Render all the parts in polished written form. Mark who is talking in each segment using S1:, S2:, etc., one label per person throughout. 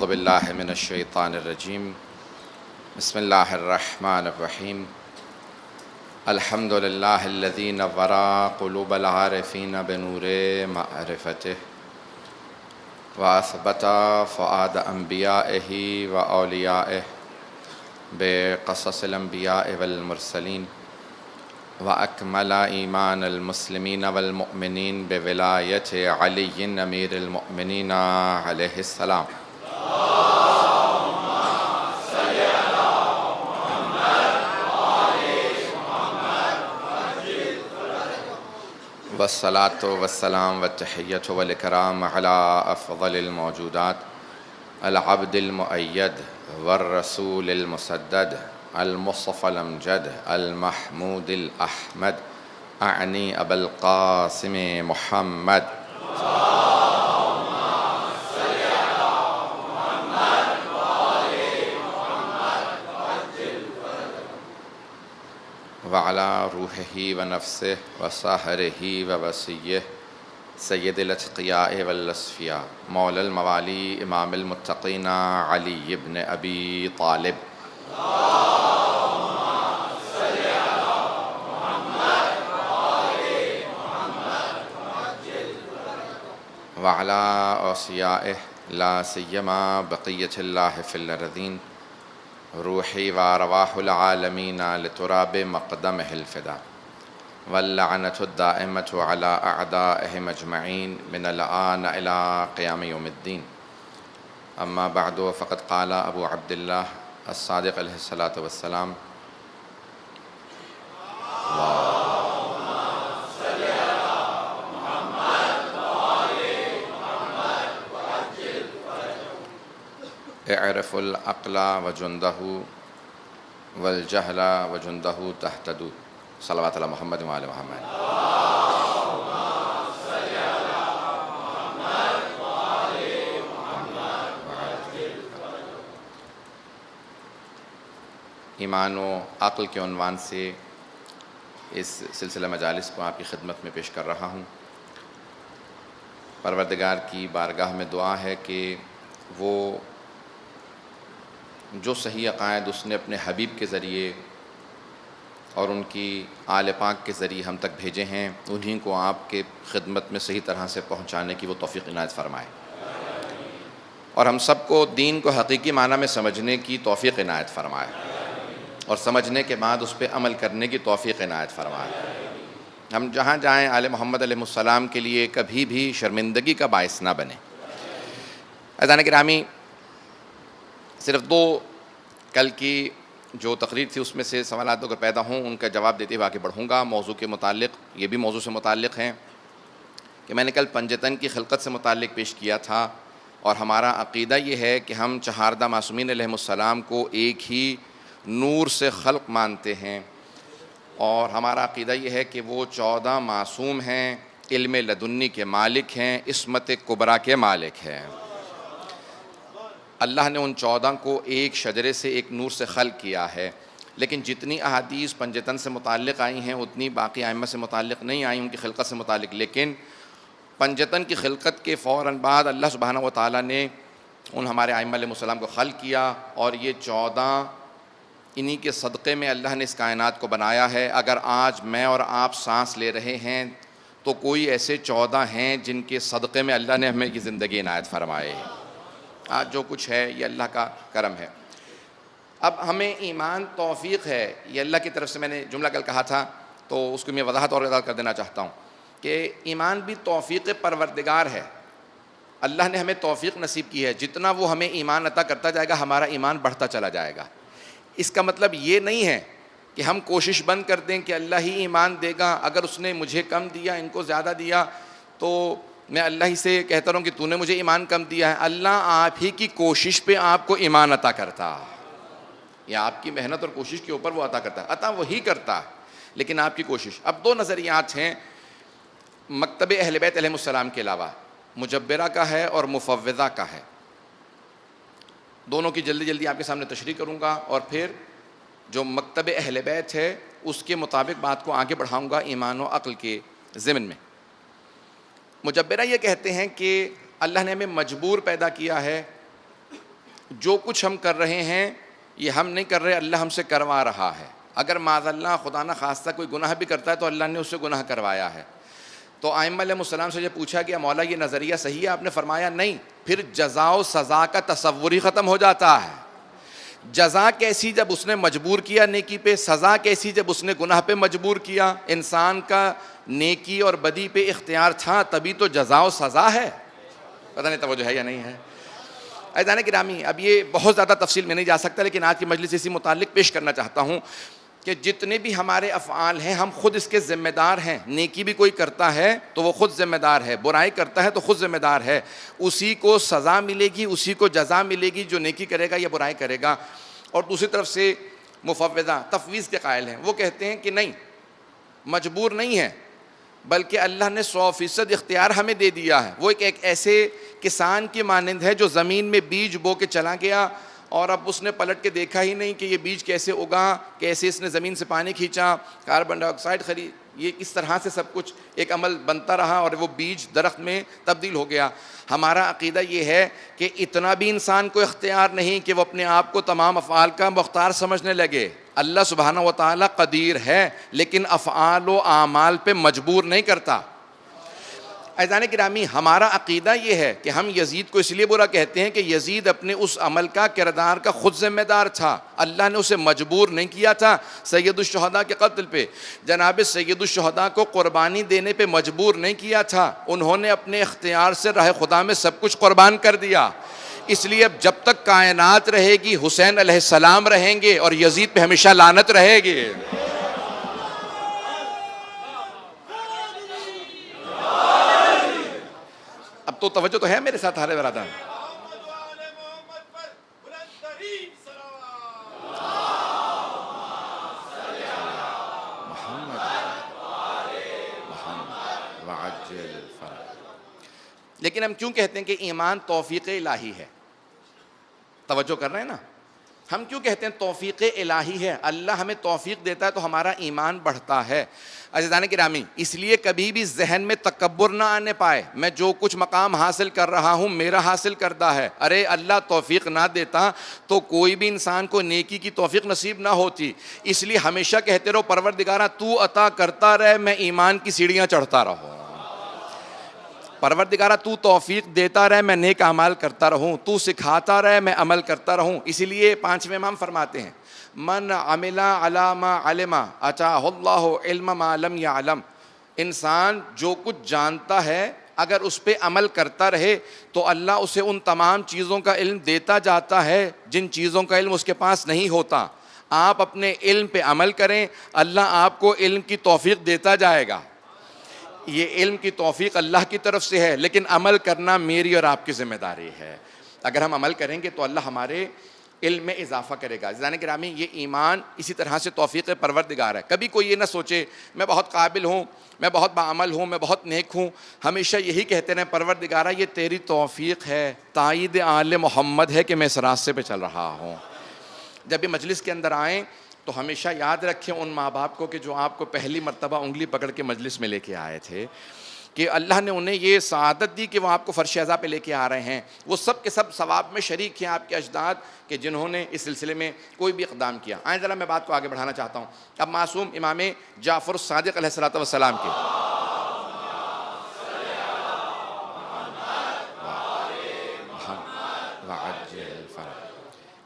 S1: اعوذ باللہ من الشیطان الرجیم بسم اللہ الرحمن الرحیم الحمد للہ الذی نور قلوب العارفین بنور معرفتہ واثبت فؤاد انبیائہ و اولیائہ بقصص الانبیاء والمرسلین وأكمل إيمان المسلمين والمؤمنين بولاية علي أمير المؤمنين عليه السلام. والصلاة والسلام والتحية والإكرام على أفضل الموجودات العبد المؤيد والرسول المسدد المصطفى الأمجد المحمود الأحمد أعني أبا القاسم محمد اللهم صل على محمد وآل محمد وعلى روحه ونفسه وساهره ووصيه سيد الأتقياء والأصفياء مولى الموالي إمام المتقين علي بن أبي طالب وعلى أوصيائه لا سيما بقية الله في الأرضين روحي وأرواح العالمين لتراب مقدمه الفداء واللعنة الدائمة على أعدائهم أجمعين من الآن إلى قيام يوم الدين. أما بعد فقد قال أبو عبد الله الصادق علیہ الصلاۃ والسلام اعرف العقل وجندہ والجہل وجندہ تہتدوا. صلوات علی محمد وآل محمد. ایمان و عقل کے عنوان سے اس سلسلہ مجالس کو آپ کی خدمت میں پیش کر رہا ہوں. پروردگار کی بارگاہ میں دعا ہے کہ وہ جو صحیح عقائد اس نے اپنے حبیب کے ذریعے اور ان کی آل پاک کے ذریعے ہم تک بھیجے ہیں انہیں کو آپ کے خدمت میں صحیح طرح سے پہنچانے کی وہ توفیق عنایت فرمائے اور ہم سب کو دین کو حقیقی معنی میں سمجھنے کی توفیق عنایت فرمائے اور سمجھنے کے بعد اس پہ عمل کرنے کی توفیق عنایت فرمائے. ہم جہاں جائیں آل محمد علیہ السلام کے لیے کبھی بھی شرمندگی کا باعث نہ بنے. عزیزان گرامی، صرف دو کل کی جو تقریر تھی اس میں سے سوالات اگر پیدا ہوں ان کا جواب دیتے ہوئے آگے بڑھوں گا. موضوع کے متعلق یہ بھی موضوع سے متعلق ہیں کہ میں نے کل پنجتن کی خلقت سے متعلق پیش کیا تھا اور ہمارا عقیدہ یہ ہے کہ ہم چہاردہ معصومین علیہ السلام کو ایک ہی نور سے خلق مانتے ہیں اور ہمارا عقیدہ یہ ہے کہ وہ 14 معصوم ہیں، علم لدنی کے مالک ہیں، عصمت کبریٰ کے مالک ہیں. اللہ نے ان 14 کو ایک شجرے سے ایک نور سے خلق کیا ہے، لیکن جتنی احادیث پنجتن سے متعلق آئی ہیں اتنی باقی ائمہ سے متعلق نہیں آئیں ان کی خلقت سے متعلق. لیکن پنجتن کی خلقت کے فوراً بعد اللہ سبحانہ و تعالیٰ نے ان ہمارے ائمہ علیہ السلام کو خلق کیا اور یہ 14 انہی کے صدقے میں اللہ نے اس کائنات کو بنایا ہے. اگر آج میں اور آپ سانس لے رہے ہیں تو کوئی ایسے 14 ہیں جن کے صدقے میں اللہ نے ہمیں یہ زندگی عنایت فرمائے. آج جو کچھ ہے یہ اللہ کا کرم ہے. اب ہمیں ایمان توفیق ہے، یہ اللہ کی طرف سے. میں نے جملہ کل کہا تھا تو اس کو میں وضاحت اور کر دینا چاہتا ہوں کہ ایمان بھی توفیق پروردگار ہے. اللہ نے ہمیں توفیق نصیب کی ہے، جتنا وہ ہمیں ایمان عطا کرتا جائے گا ہمارا ایمان بڑھتا چلا جائے گا. اس کا مطلب یہ نہیں ہے کہ ہم کوشش بند کر دیں کہ اللہ ہی ایمان دے گا، اگر اس نے مجھے کم دیا ان کو زیادہ دیا تو میں اللہ ہی سے کہتا رہوں کہ تو نے مجھے ایمان کم دیا ہے. اللہ آپ ہی کی کوشش پہ آپ کو ایمان عطا کرتا، یا آپ کی محنت اور کوشش کے اوپر وہ عطا کرتا ہے. عطا وہی کرتا ہے لیکن آپ کی کوشش. اب دو نظریات ہیں مکتب اہل بیت علیہ السلام کے علاوہ، مجبرہ کا ہے اور مفوضہ کا ہے. دونوں کی جلدی جلدی آپ کے سامنے تشریح کروں گا اور پھر جو مکتب اہل بیت ہے اس کے مطابق بات کو آگے بڑھاؤں گا ایمان و عقل کے ضمن میں. مجبرہ یہ کہتے ہیں کہ اللہ نے ہمیں مجبور پیدا کیا ہے جو کچھ ہم کر رہے ہیں یہ ہم نہیں کر رہے، اللہ ہم سے کروا رہا ہے. اگر معاذ اللہ خدا نہ خواستہ کوئی گناہ بھی کرتا ہے تو اللہ نے اس سے گناہ کروایا ہے. تو ائمہ علیہ السلام سے جب پوچھا کہ مولا یہ نظریہ صحیح ہے، آپ نے فرمایا نہیں. پھر جزا و سزا کا تصور ہی ختم ہو جاتا ہے. جزا کیسی جب اس نے مجبور کیا نیکی پہ، سزا کیسی جب اس نے گناہ پہ مجبور کیا. انسان کا نیکی اور بدی پہ اختیار تھا تبھی تو جزا و سزا ہے. پتہ نہیں توجہ ہے یا نہیں ہے. عزیزان گرامی، اب یہ بہت زیادہ تفصیل میں نہیں جا سکتا، لیکن آج کی مجلس اسی متعلق پیش کرنا چاہتا ہوں کہ جتنے بھی ہمارے افعال ہیں ہم خود اس کے ذمہ دار ہیں. نیکی بھی کوئی کرتا ہے تو وہ خود ذمہ دار ہے، برائی کرتا ہے تو خود ذمہ دار ہے. اسی کو سزا ملے گی، اسی کو جزا ملے گی جو نیکی کرے گا یا برائی کرے گا. اور دوسری طرف سے مفوضہ تفویض کے قائل ہیں، وہ کہتے ہیں کہ نہیں، مجبور نہیں ہے، بلکہ اللہ نے 100% اختیار ہمیں دے دیا ہے. وہ ایک ایسے کسان کی مانند ہے جو زمین میں بیج بو کے چلا گیا اور اب اس نے پلٹ کے دیکھا ہی نہیں کہ یہ بیج کیسے اگا، کیسے اس نے زمین سے پانی کھینچا، کاربن ڈائی آکسائڈ خری، یہ کس طرح سے سب کچھ ایک عمل بنتا رہا اور وہ بیج درخت میں تبدیل ہو گیا. ہمارا عقیدہ یہ ہے کہ اتنا بھی انسان کو اختیار نہیں کہ وہ اپنے آپ کو تمام افعال کا مختار سمجھنے لگے. اللہ سبحانہ و تعالیٰ قدیر ہے لیکن افعال و اعمال پہ مجبور نہیں کرتا. عزیزان گرامی، ہمارا عقیدہ یہ ہے کہ ہم یزید کو اس لیے برا کہتے ہیں کہ یزید اپنے اس عمل کا، کردار کا خود ذمہ دار تھا. اللہ نے اسے مجبور نہیں کیا تھا. سید الشہداء کے قتل پہ، جناب سید الشہداء کو قربانی دینے پہ مجبور نہیں کیا تھا. انہوں نے اپنے اختیار سے راہ خدا میں سب کچھ قربان کر دیا. اس لیے جب تک کائنات رہے گی حسین علیہ السلام رہیں گے اور یزید پہ ہمیشہ لعنت رہے گی. اب تو توجہ تو ہے میرے ساتھ ہارے برادر. لیکن ہم کیوں کہتے ہیں کہ ایمان توفیق الہی ہے؟ توجہ کر رہے ہیں نا؟ ہم کیوں کہتے ہیں توفیق الہی ہے؟ اللہ ہمیں توفیق دیتا ہے تو ہمارا ایمان بڑھتا ہے. عزیزان گرامی، اس لیے کبھی بھی ذہن میں تکبر نہ آنے پائے میں جو کچھ مقام حاصل کر رہا ہوں میرا حاصل کردہ ہے. ارے اللہ توفیق نہ دیتا تو کوئی بھی انسان کو نیکی کی توفیق نصیب نہ ہوتی. اس لیے ہمیشہ کہتے رہو پروردگارہ تو عطا کرتا رہے، میں ایمان کی سیڑھیاں چڑھتا رہوں. پروردگارہ تو توفیق دیتا رہے، میں نیک اعمال کرتا رہوں. تو سکھاتا رہے، میں عمل کرتا رہوں. اسی لیے پانچویں امام فرماتے ہیں من عمل علی ما علم اتاہ اللہ علم ما لم یعلم. انسان جو کچھ جانتا ہے اگر اس پہ عمل کرتا رہے تو اللہ اسے ان تمام چیزوں کا علم دیتا جاتا ہے جن چیزوں کا علم اس کے پاس نہیں ہوتا. آپ اپنے علم پہ عمل کریں، اللہ آپ کو علم کی توفیق دیتا جائے گا. یہ علم کی توفیق اللہ کی طرف سے ہے، لیکن عمل کرنا میری اور آپ کی ذمہ داری ہے. اگر ہم عمل کریں گے تو اللہ ہمارے علم میں اضافہ کرے گا. عزیزان گرامی، یہ ایمان اسی طرح سے توفیق پروردگار ہے. کبھی کوئی یہ نہ سوچے میں بہت قابل ہوں، میں بہت باعمل ہوں، میں بہت نیک ہوں. ہمیشہ یہی کہتے رہیں پروردگارہ یہ تیری توفیق ہے، تائید آل محمد ہے کہ میں اس راستے پہ چل رہا ہوں. جب بھی مجلس کے اندر آئیں تو ہمیشہ یاد رکھیں ان ماں باپ کو کہ جو آپ کو پہلی مرتبہ انگلی پکڑ کے مجلس میں لے کے آئے تھے، کہ اللہ نے انہیں یہ سعادت دی کہ وہ آپ کو فرش اعضاء پہ لے کے آ رہے ہیں. وہ سب کے سب ثواب میں شریک ہیں، آپ کے اجداد کہ جنہوں نے اس سلسلے میں کوئی بھی اقدام کیا. آئیں ذرا میں بات کو آگے بڑھانا چاہتا ہوں اب معصوم امام جعفر الصادق علیہ الصلوۃ والسلام کے.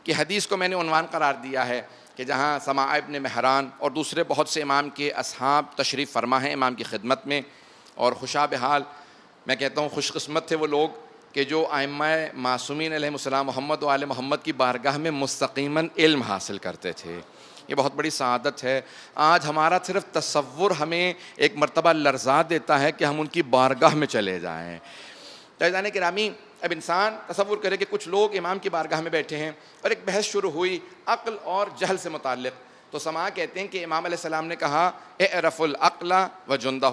S1: کہ حدیث کو میں نے عنوان قرار دیا ہے کہ جہاں سماع ابن مہران اور دوسرے بہت سے امام کے اصحاب تشریف فرما ہیں امام کی خدمت میں. اور خوشا بحال میں کہتا ہوں خوش قسمت تھے وہ لوگ کہ جو ائمہ معصومین علیہ السلام محمد و آل محمد کی بارگاہ میں مستقیماً علم حاصل کرتے تھے. یہ بہت بڑی سعادت ہے. آج ہمارا صرف تصور ہمیں ایک مرتبہ لرزا دیتا ہے کہ ہم ان کی بارگاہ میں چلے جائیں. عزیزان گرامی، اب انسان تصور کرے کہ کچھ لوگ امام کی بارگاہ میں بیٹھے ہیں اور ایک بحث شروع ہوئی عقل اور جہل سے متعلق. تو سماع کہتے ہیں کہ امام علیہ السلام نے کہا اعرف العقل و جندہ،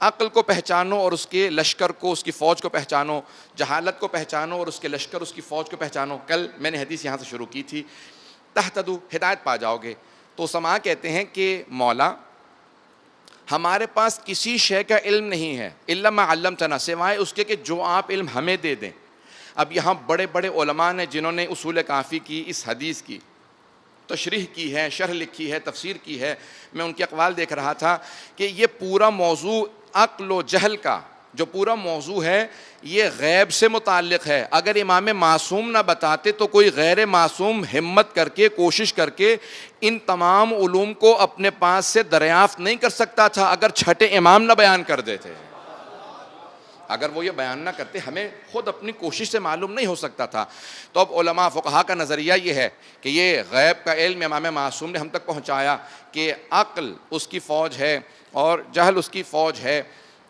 S1: عقل کو پہچانو اور اس کے لشکر کو، اس کی فوج کو پہچانو. جہالت کو پہچانو اور اس کے لشکر، اس کی فوج کو پہچانو. کل میں نے حدیث یہاں سے شروع کی تھی، تہتدوا، ہدایت پا جاؤ گے. تو سماع کہتے ہیں کہ مولا ہمارے پاس کسی شے کا علم نہیں ہے الا ما علمتنا، سوائے اس کے کہ جو آپ علم ہمیں دے دیں. اب یہاں بڑے بڑے علماء نے جنہوں نے اصول کافی کی اس حدیث کی تشریح کی ہے، شرح لکھی ہے، تفسیر کی ہے، میں ان کے اقوال دیکھ رہا تھا کہ یہ پورا موضوع عقل و جہل کا جو پورا موضوع ہے یہ غیب سے متعلق ہے. اگر امام معصوم نہ بتاتے تو کوئی غیر معصوم ہمت کر کے کوشش کر کے ان تمام علوم کو اپنے پاس سے دریافت نہیں کر سکتا تھا اگر چھٹے امام نہ بیان کر دیتے. اگر وہ یہ بیان نہ کرتے ہمیں خود اپنی کوشش سے معلوم نہیں ہو سکتا تھا. تو اب علماء فقہا کا نظریہ یہ ہے کہ یہ غیب کا علم امام معصوم نے ہم تک پہنچایا کہ عقل اس کی فوج ہے اور جہل اس کی فوج ہے.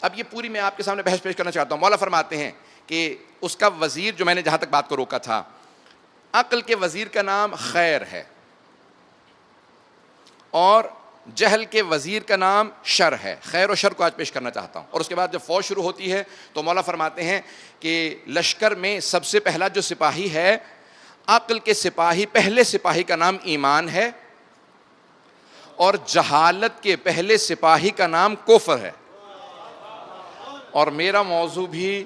S1: اب یہ پوری میں آپ کے سامنے بحث پیش کرنا چاہتا ہوں. مولا فرماتے ہیں کہ اس کا وزیر جو میں نے جہاں تک بات کو روکا تھا، عقل کے وزیر کا نام خیر ہے اور جہل کے وزیر کا نام شر ہے. خیر و شر کو آج پیش کرنا چاہتا ہوں. اور اس کے بعد جب فوج شروع ہوتی ہے تو مولا فرماتے ہیں کہ لشکر میں سب سے پہلا جو سپاہی ہے، عقل کے سپاہی، پہلے سپاہی کا نام ایمان ہے اور جہالت کے پہلے سپاہی کا نام کفر ہے. اور میرا موضوع بھی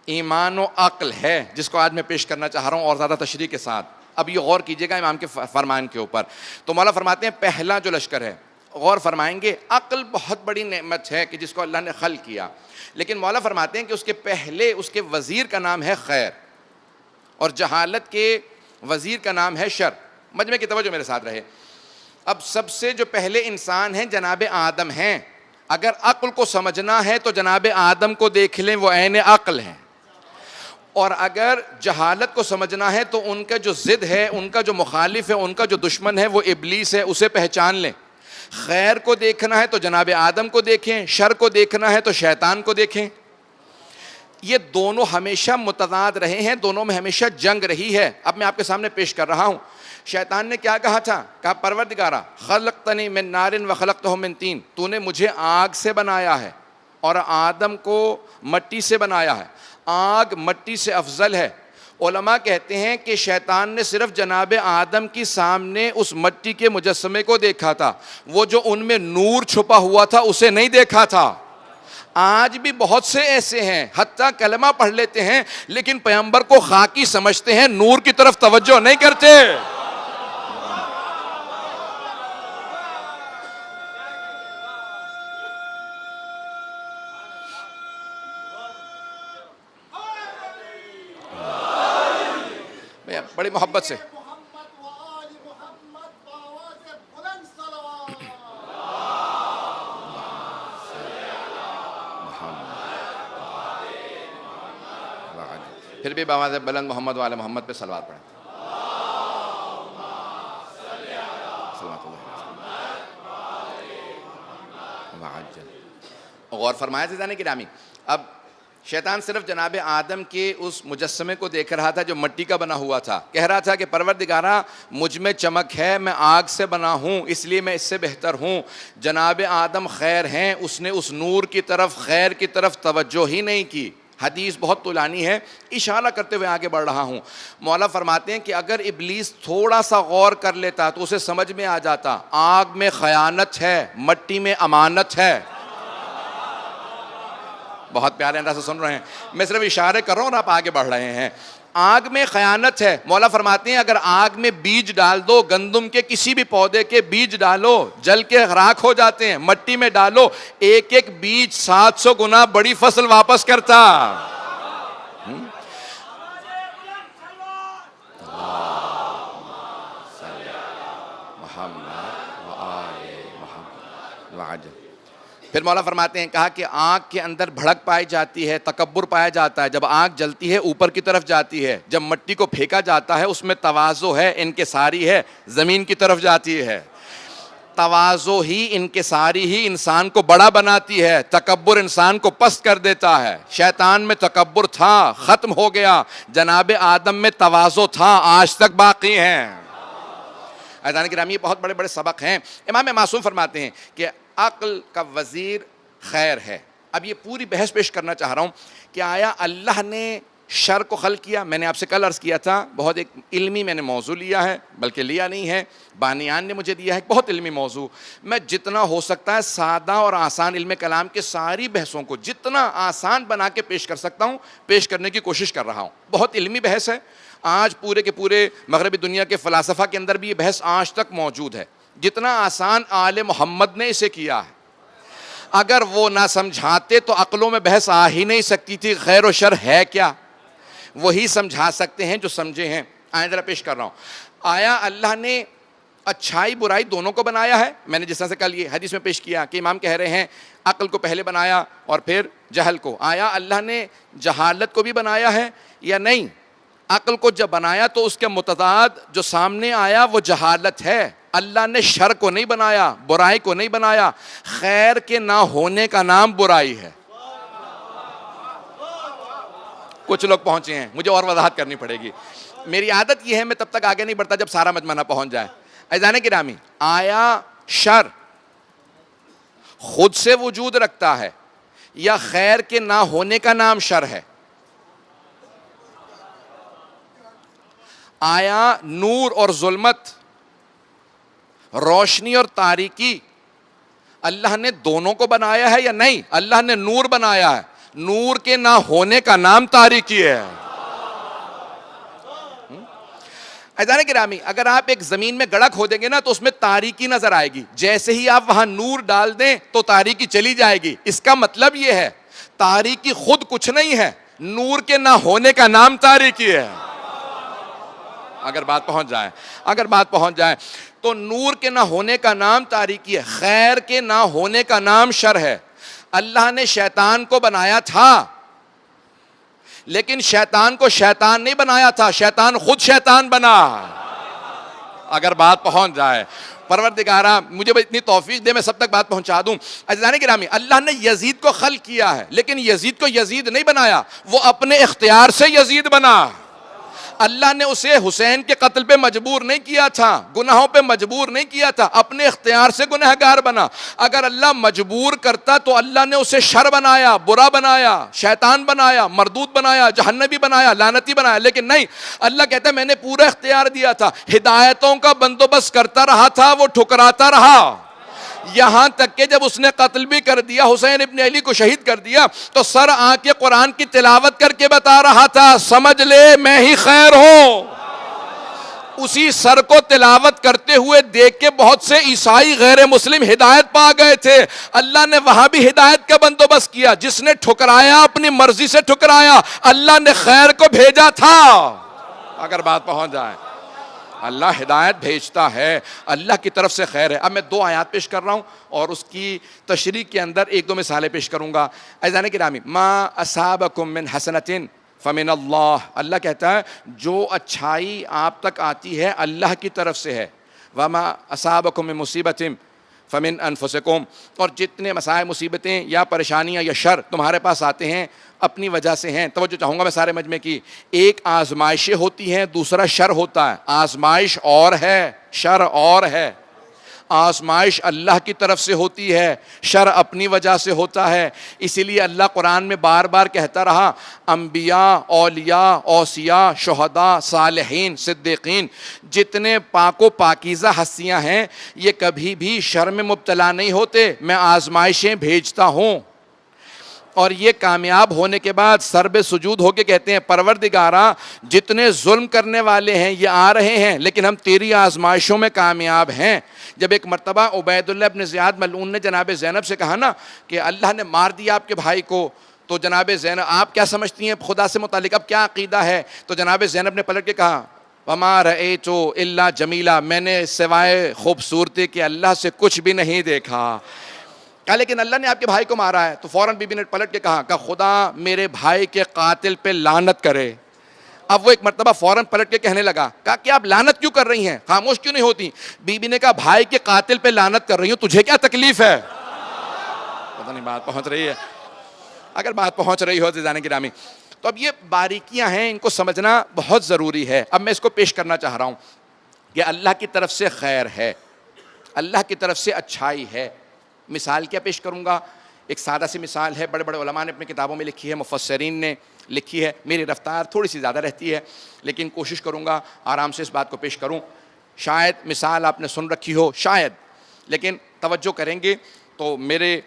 S1: ایمان و عقل ہے جس کو آج میں پیش کرنا چاہ رہا ہوں اور زیادہ تشریح کے ساتھ. اب یہ غور کیجئے گا امام کے فرمان کے اوپر. تو مولا فرماتے ہیں پہلا جو لشکر ہے، غور فرمائیں گے، عقل بہت بڑی نعمت ہے کہ جس کو اللہ نے خلق کیا، لیکن مولا فرماتے ہیں کہ اس کے پہلے اس کے وزیر کا نام ہے خیر اور جہالت کے وزیر کا نام ہے شر. مجمع کی توجہ میرے ساتھ رہے. اب سب سے جو پہلے انسان ہیں جناب آدم ہیں. اگر عقل کو سمجھنا ہے تو جناب آدم کو دیکھ لیں، وہ عین عقل ہیں. اور اگر جہالت کو سمجھنا ہے تو ان کا جو ضد ہے، ان کا جو مخالف ہے، ان کا جو دشمن ہے وہ ابلیس ہے، اسے پہچان لیں. خیر کو دیکھنا ہے تو جناب آدم کو دیکھیں، شر کو دیکھنا ہے تو شیطان کو دیکھیں. یہ دونوں ہمیشہ متضاد رہے ہیں، دونوں میں ہمیشہ جنگ رہی ہے. اب میں آپ کے سامنے پیش کر رہا ہوں. شیطان نے کیا کہا تھا؟ کہا پروردگارا خلقتنی من نار وخلقتہ من طین، تو نے مجھے آگ سے بنایا ہے اور آدم کو مٹی سے بنایا ہے. آگ مٹی سے افضل ہے. علماء کہتے ہیں کہ شیطان نے صرف جناب آدم کی سامنے اس مٹی کے مجسمے کو دیکھا تھا، وہ جو ان میں نور چھپا ہوا تھا اسے نہیں دیکھا تھا. آج بھی بہت سے ایسے ہیں حتیٰ کلمہ پڑھ لیتے ہیں لیکن پیغمبر کو خاکی سمجھتے ہیں، نور کی طرف توجہ نہیں کرتے. بڑی محبت سے پھر بھی بآواز بلند محمد وعلی محمد پہ صلوات پڑھیں. غور فرمایا عزیزان گرامی. اب شیطان صرف جناب آدم کے اس مجسمے کو دیکھ رہا تھا جو مٹی کا بنا ہوا تھا. کہہ رہا تھا کہ پروردگارا مجھ میں چمک ہے، میں آگ سے بنا ہوں اس لیے میں اس سے بہتر ہوں. جناب آدم خیر ہیں، اس نے اس نور کی طرف، خیر کی طرف توجہ ہی نہیں کی. حدیث بہت طولانی ہے، اشارہ کرتے ہوئے آگے بڑھ رہا ہوں. مولا فرماتے ہیں کہ اگر ابلیس تھوڑا سا غور کر لیتا تو اسے سمجھ میں آ جاتا آگ میں خیانت ہے، مٹی میں امانت ہے. بہت پیارے انداز سے سن رہے ہیں، میں صرف اشارے کر رہا ہوں اور آپ آگے بڑھ رہے ہیں. آگ میں خیانت ہے. مولا فرماتے ہیں اگر آگ میں بیج ڈال دو، گندم کے کسی بھی پودے کے بیج ڈالو، جل کے راکھ ہو جاتے ہیں. مٹی میں ڈالو، ایک ایک بیج 700 گنا بڑی فصل واپس کرتا. پھر مولا فرماتے ہیں کہا کہ آگ کے اندر بھڑک پائی جاتی ہے، تکبر پایا جاتا ہے. جب آگ جلتی ہے اوپر کی طرف جاتی ہے، جب مٹی کو پھینکا جاتا ہے اس میں تواضع ہے، انکساری ہے، زمین کی طرف جاتی ہے. تواضع ہی، انکساری ہی انسان کو بڑا بناتی ہے، تکبر انسان کو پست کر دیتا ہے. شیطان میں تکبر تھا، ختم ہو گیا. جناب آدم میں تواضع تھا، آج تک باقی ہیں. عزیزان گرامی، یہ بہت بڑے بڑے سبق ہیں. امام معصوم فرماتے ہیں کہ عقل کا وزیر خیر ہے. اب یہ پوری بحث پیش کرنا چاہ رہا ہوں کہ آیا اللہ نے شر کو خلق کیا. میں نے آپ سے کل عرض کیا تھا بہت ایک علمی میں نے موضوع لیا ہے, بلکہ لیا نہیں ہے, بانیان نے مجھے دیا ہے, بہت علمی موضوع. میں جتنا ہو سکتا ہے سادہ اور آسان علم کلام کے ساری بحثوں کو جتنا آسان بنا کے پیش کر سکتا ہوں پیش کرنے کی کوشش کر رہا ہوں. بہت علمی بحث ہے. آج پورے کے پورے مغربی دنیا کے فلاسفہ کے اندر بھی یہ بحث آج تک موجود ہے. جتنا آسان آل محمد نے اسے کیا ہے, اگر وہ نہ سمجھاتے تو عقلوں میں بحث آ ہی نہیں سکتی تھی. خیر و شر ہے کیا, وہی سمجھا سکتے ہیں جو سمجھے ہیں. آئیں ذرا پیش کر رہا ہوں. آیا اللہ نے اچھائی برائی دونوں کو بنایا ہے؟ میں نے جس طرح سے کل یہ حدیث میں پیش کیا کہ امام کہہ رہے ہیں عقل کو پہلے بنایا اور پھر جہل کو. آیا اللہ نے جہالت کو بھی بنایا ہے یا نہیں؟ عقل کو جب بنایا تو اس کے متضاد جو سامنے آیا وہ جہالت ہے. اللہ نے شر کو نہیں بنایا, برائی کو نہیں بنایا. خیر کے نہ ہونے کا نام برائی ہے. کچھ لوگ پہنچے ہیں, مجھے اور وضاحت کرنی پڑے گی. میری عادت یہ ہے میں تب تک آگے نہیں بڑھتا جب سارا مجمع نہ پہنچ جائے. عزیزان گرامی, آیا شر خود سے وجود رکھتا ہے یا خیر کے نہ ہونے کا نام شر ہے؟ آیا نور اور ظلمت, روشنی اور تاریکی اللہ نے دونوں کو بنایا ہے یا نہیں؟ اللہ نے نور بنایا ہے. نور کے نہ ہونے کا نام تاریکی ہے. عزیزان گرامی, اگر آپ ایک زمین میں گڑھا کھودیں گے نا تو اس میں تاریکی نظر آئے گی. جیسے ہی آپ وہاں نور ڈال دیں تو تاریکی چلی جائے گی. اس کا مطلب یہ ہے تاریکی خود کچھ نہیں ہے, نور کے نہ ہونے کا نام تاریکی ہے. اگر بات پہنچ جائے تو نور کے نہ ہونے کا نام تاریکی ہے, خیر کے نہ ہونے کا نام شر ہے. اللہ نے شیطان کو بنایا تھا لیکن شیطان کو شیطان نہیں بنایا تھا, شیطان خود شیطان بنا. اگر بات پہنچ جائے, پروردگارہ مجھے اتنی توفیق دے میں سب تک بات پہنچا دوں. عزیزان گرامی, اللہ نے یزید کو خلق کیا ہے لیکن یزید کو یزید نہیں بنایا, وہ اپنے اختیار سے یزید بنا. اللہ نے اسے حسین کے قتل پہ مجبور نہیں کیا تھا, گناہوں پہ مجبور نہیں کیا تھا, اپنے اختیار سے گنہگار بنا. اگر اللہ مجبور کرتا تو اللہ نے اسے شر بنایا, برا بنایا, شیطان بنایا, مردود بنایا, جہنمی بنایا, لعنتی بنایا. لیکن نہیں, اللہ کہتا ہے میں نے پورا اختیار دیا تھا, ہدایتوں کا بندوبست کرتا رہا تھا, وہ ٹھکراتا رہا. یہاں تک کہ جب اس نے قتل بھی کر دیا, حسین ابن علی کو شہید کر دیا, تو سر آ کے قرآن کی تلاوت کر کے بتا رہا تھا سمجھ لے میں ہی خیر ہوں. اسی سر کو تلاوت کرتے ہوئے دیکھ کے بہت سے عیسائی غیر مسلم ہدایت پا گئے تھے. اللہ نے وہاں بھی ہدایت کا بندوبست کیا. جس نے ٹھکرایا اپنی مرضی سے ٹھکرایا, اللہ نے خیر کو بھیجا تھا. اگر بات پہنچ جائے, اللہ ہدایت بھیجتا ہے, اللہ کی طرف سے خیر ہے. اب میں 2 آیات پیش کر رہا ہوں اور اس کی تشریح کے اندر 1-2 مثالیں پیش کروں گا. عزیزان گرامی, ما اصابکم من حسنۃ فمن اللہ, اللہ کہتا ہے جو اچھائی آپ تک آتی ہے اللہ کی طرف سے ہے. وما اصابکم من مصیبۃ فمن انفسکم, اور جتنے مسائل, مصیبتیں یا پریشانیاں یا شر تمہارے پاس آتے ہیں اپنی وجہ سے ہیں. توجہ چاہوں گا میں سارے مجمع کی. ایک آزمائشیں ہوتی ہیں, دوسرا شر ہوتا ہے. آزمائش اور ہے, شر اور ہے. آزمائش اللہ کی طرف سے ہوتی ہے, شر اپنی وجہ سے ہوتا ہے. اسی لیے اللہ قرآن میں بار بار کہتا رہا انبیاء, اولیاء, اوصیاء, شہداء, صالحین, صدیقین, جتنے پاک و پاکیزہ ہستیاں ہیں یہ کبھی بھی شر میں مبتلا نہیں ہوتے. میں آزمائشیں بھیجتا ہوں اور یہ کامیاب ہونے کے بعد سر بے سجود ہو کے کہتے ہیں پروردگارہ جتنے ظلم کرنے والے ہیں یہ آ رہے ہیں لیکن ہم تیری آزمائشوں میں کامیاب ہیں. جب ایک مرتبہ عبید اللہ ابن زیاد ملعون نے جناب زینب سے کہا نا کہ اللہ نے مار دیا آپ کے بھائی کو, تو جناب زینب آپ کیا سمجھتی ہیں خدا سے متعلق, اب کیا عقیدہ ہے؟ تو جناب زینب نے پلٹ کے کہا وما رأیت الا جمیلا, میں نے سوائے خوبصورتی کے اللہ سے کچھ بھی نہیں دیکھا. کہا لیکن اللہ نے آپ کے بھائی کو مارا ہے. تو فوراً بی بی نے پلٹ کے کہا کہ خدا میرے بھائی کے قاتل پہ لعنت کرے. اب وہ ایک مرتبہ فوراً پلٹ کے کہنے لگا, کہا کہ آپ لعنت کیوں کر رہی ہیں, خاموش کیوں نہیں ہوتی؟ بی بی نے کہا بھائی کے قاتل پہ لعنت کر رہی ہوں, تجھے کیا تکلیف ہے؟ پتہ نہیں بات پہنچ رہی ہے. اگر بات پہنچ رہی ہو عزیزان گرامی, تو اب یہ باریکیاں ہیں, ان کو سمجھنا بہت ضروری ہے. اب میں اس کو پیش کرنا چاہ رہا ہوں کہ اللہ کی طرف سے خیر ہے, اللہ کی طرف سے اچھائی ہے. مثال کیا پیش کروں گا؟ ایک سادہ سی مثال ہے, بڑے بڑے علماء نے اپنی کتابوں میں لکھی ہے, مفسرین نے لکھی ہے. میری رفتار تھوڑی سی زیادہ رہتی ہے لیکن کوشش کروں گا آرام سے اس بات کو پیش کروں. شاید مثال آپ نے سن رکھی ہو شاید, لیکن توجہ کریں گے تو میرے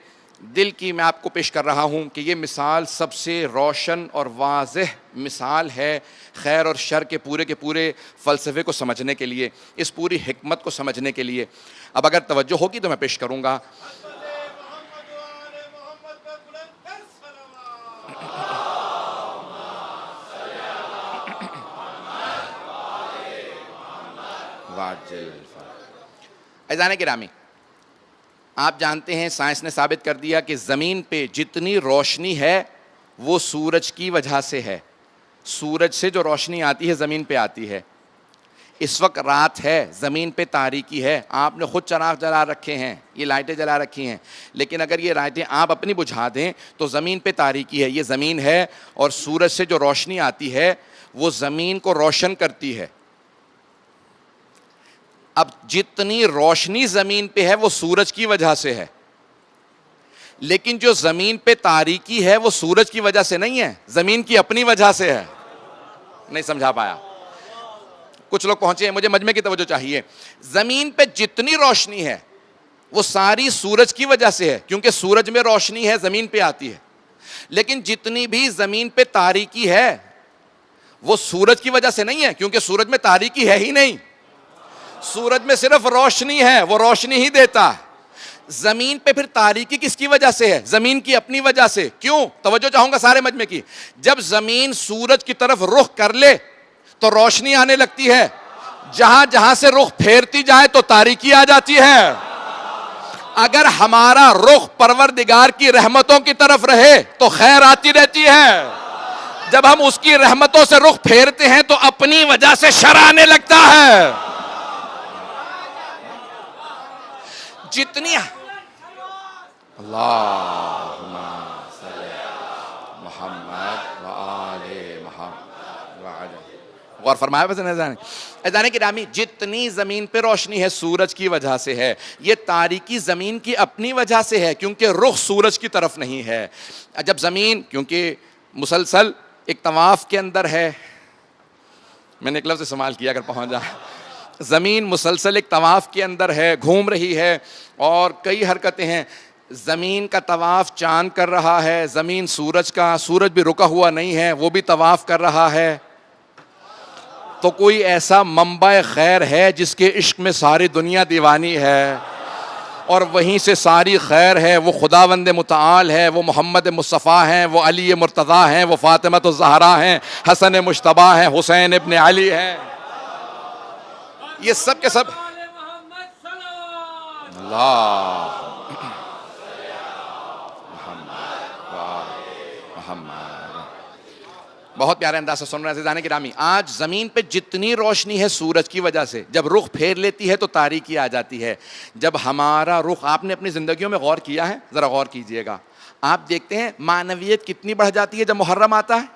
S1: دل کی میں آپ کو پیش کر رہا ہوں کہ یہ مثال سب سے روشن اور واضح مثال ہے خیر اور شر کے پورے فلسفے کو سمجھنے کے لیے, اس پوری حکمت کو سمجھنے کے لیے. اب اگر توجہ ہوگی تو میں پیش کروں گا. عزیزان گرامی, آپ جانتے ہیں سائنس نے ثابت کر دیا کہ زمین پہ جتنی روشنی ہے وہ سورج کی وجہ سے ہے. سورج سے جو روشنی آتی ہے زمین پہ آتی ہے. اس وقت رات ہے, زمین پہ تاریکی ہے, آپ نے خود چراغ جلا رکھے ہیں, یہ لائٹیں جلا رکھی ہیں, لیکن اگر یہ لائٹیں آپ اپنی بجھا دیں تو زمین پہ تاریکی ہے. یہ زمین ہے اور سورج سے جو روشنی آتی ہے وہ زمین کو روشن کرتی ہے. اب جتنی روشنی زمین پہ ہے وہ سورج کی وجہ سے ہے, لیکن جو زمین پہ تاریکی ہے وہ سورج کی وجہ سے نہیں ہے, زمین کی اپنی وجہ سے ہے. نہیں سمجھا پایا؟ کچھ لوگ پہنچے ہیں, مجھے مجمع کی توجہ چاہیے. زمین پہ جتنی روشنی ہے وہ ساری سورج کی وجہ سے ہے, کیونکہ سورج میں روشنی ہے زمین پہ آتی ہے. لیکن جتنی بھی زمین پہ تاریکی ہے وہ سورج کی وجہ سے نہیں ہے, کیونکہ سورج میں تاریکی ہے ہی نہیں. سورج میں صرف روشنی ہے, وہ روشنی ہی دیتا ہے. زمین پہ پھر تاریکی کس کی وجہ سے ہے؟ زمین کی اپنی وجہ سے. کیوں؟ توجہ چاہوں گا سارے مجمع کی. جب زمین سورج کی طرف رخ کر لے تو روشنی آنے لگتی ہے, جہاں جہاں سے رخ پھیرتی جائے تو تاریکی آ جاتی ہے. اگر ہمارا رخ پروردگار کی رحمتوں کی طرف رہے تو خیر آتی رہتی ہے. جب ہم اس کی رحمتوں سے رخ پھیرتے ہیں تو اپنی وجہ سے شر آنے لگتا ہے. جتنی اللہم صلی محمد وآل محمد. غور فرمایا بس عزیزان گرامی, جتنی زمین پہ روشنی ہے سورج کی وجہ سے ہے. یہ تاریکی زمین کی اپنی وجہ سے ہے, کیونکہ رخ سورج کی طرف نہیں ہے. جب زمین کیونکہ مسلسل ایک طواف کے اندر ہے, میں نے ایک لفظ استعمال کیا اگر پہنچ جائے, زمین مسلسل ایک طواف کے اندر ہے, گھوم رہی ہے اور کئی حرکتیں ہیں. زمین کا طواف چاند کر رہا ہے, زمین سورج کا, سورج بھی رکا ہوا نہیں ہے, وہ بھی طواف کر رہا ہے. تو کوئی ایسا منبع خیر ہے جس کے عشق میں ساری دنیا دیوانی ہے اور وہیں سے ساری خیر ہے. وہ خداوند متعال ہے, وہ محمد مصطفیٰ ہیں, وہ علی مرتضیٰ ہیں, وہ فاطمہ الزہرا ہیں, حسن مجتبیٰ ہیں, حسین ابن علی ہیں. یہ سب کے سب اللہ بہت پیارے انداز سے سن رہے ہیں عزیزان گرامی. آج زمین پہ جتنی روشنی ہے سورج کی وجہ سے, جب رخ پھیر لیتی ہے تو تاریکی آ جاتی ہے. جب ہمارا رخ, آپ نے اپنی زندگیوں میں غور کیا ہے؟ ذرا غور کیجئے گا. آپ دیکھتے ہیں معنویت کتنی بڑھ جاتی ہے جب محرم آتا ہے.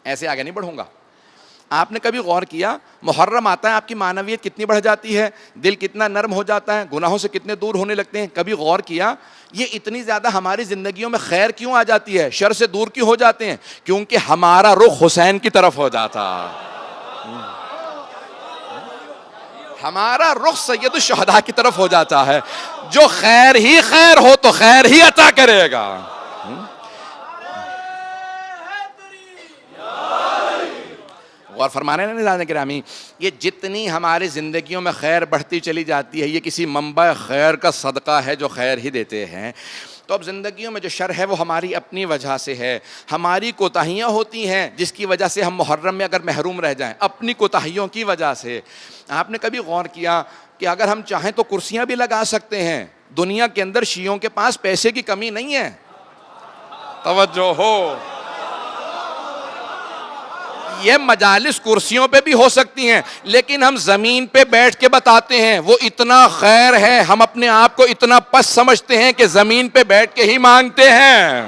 S1: ایسے آگے نہیں بڑھوں گا. آپ نے کبھی غور کیا محرم آتا ہے آپ کی معنویت کتنی بڑھ جاتی ہے, دل کتنا نرم ہو جاتا ہے, گناہوں سے کتنے دور ہونے لگتے ہیں. کبھی غور کیا یہ اتنی زیادہ ہماری زندگیوں میں خیر کیوں آ جاتی ہے, شر سے دور کیوں ہو جاتے ہیں؟ کیونکہ ہمارا رخ حسین کی طرف ہو جاتا, ہمارا رخ سید الشہداء کی طرف ہو جاتا ہے. جو خیر ہی خیر ہو تو خیر ہی عطا کرے گا. غور فرمانے ہیں ناظرین گرامی, یہ جتنی ہماری زندگیوں میں خیر بڑھتی چلی جاتی ہے یہ کسی منبع خیر کا صدقہ ہے جو خیر ہی دیتے ہیں. تو اب زندگیوں میں جو شر ہے وہ ہماری اپنی وجہ سے ہے. ہماری کوتاہیاں ہوتی ہیں جس کی وجہ سے ہم محرم میں اگر محروم رہ جائیں, اپنی کوتاہیوں کی وجہ سے. آپ نے کبھی غور کیا کہ اگر ہم چاہیں تو کرسیاں بھی لگا سکتے ہیں. دنیا کے اندر شیعوں کے پاس پیسے کی کمی نہیں ہے. توجہ ہو, یہ مجالس کرسیوں پہ بھی ہو سکتی ہیں, لیکن ہم زمین پہ بیٹھ کے بتاتے ہیں وہ اتنا خیر ہے. ہم اپنے آپ کو اتنا پست سمجھتے ہیں کہ زمین پہ بیٹھ کے ہی مانگتے ہیں.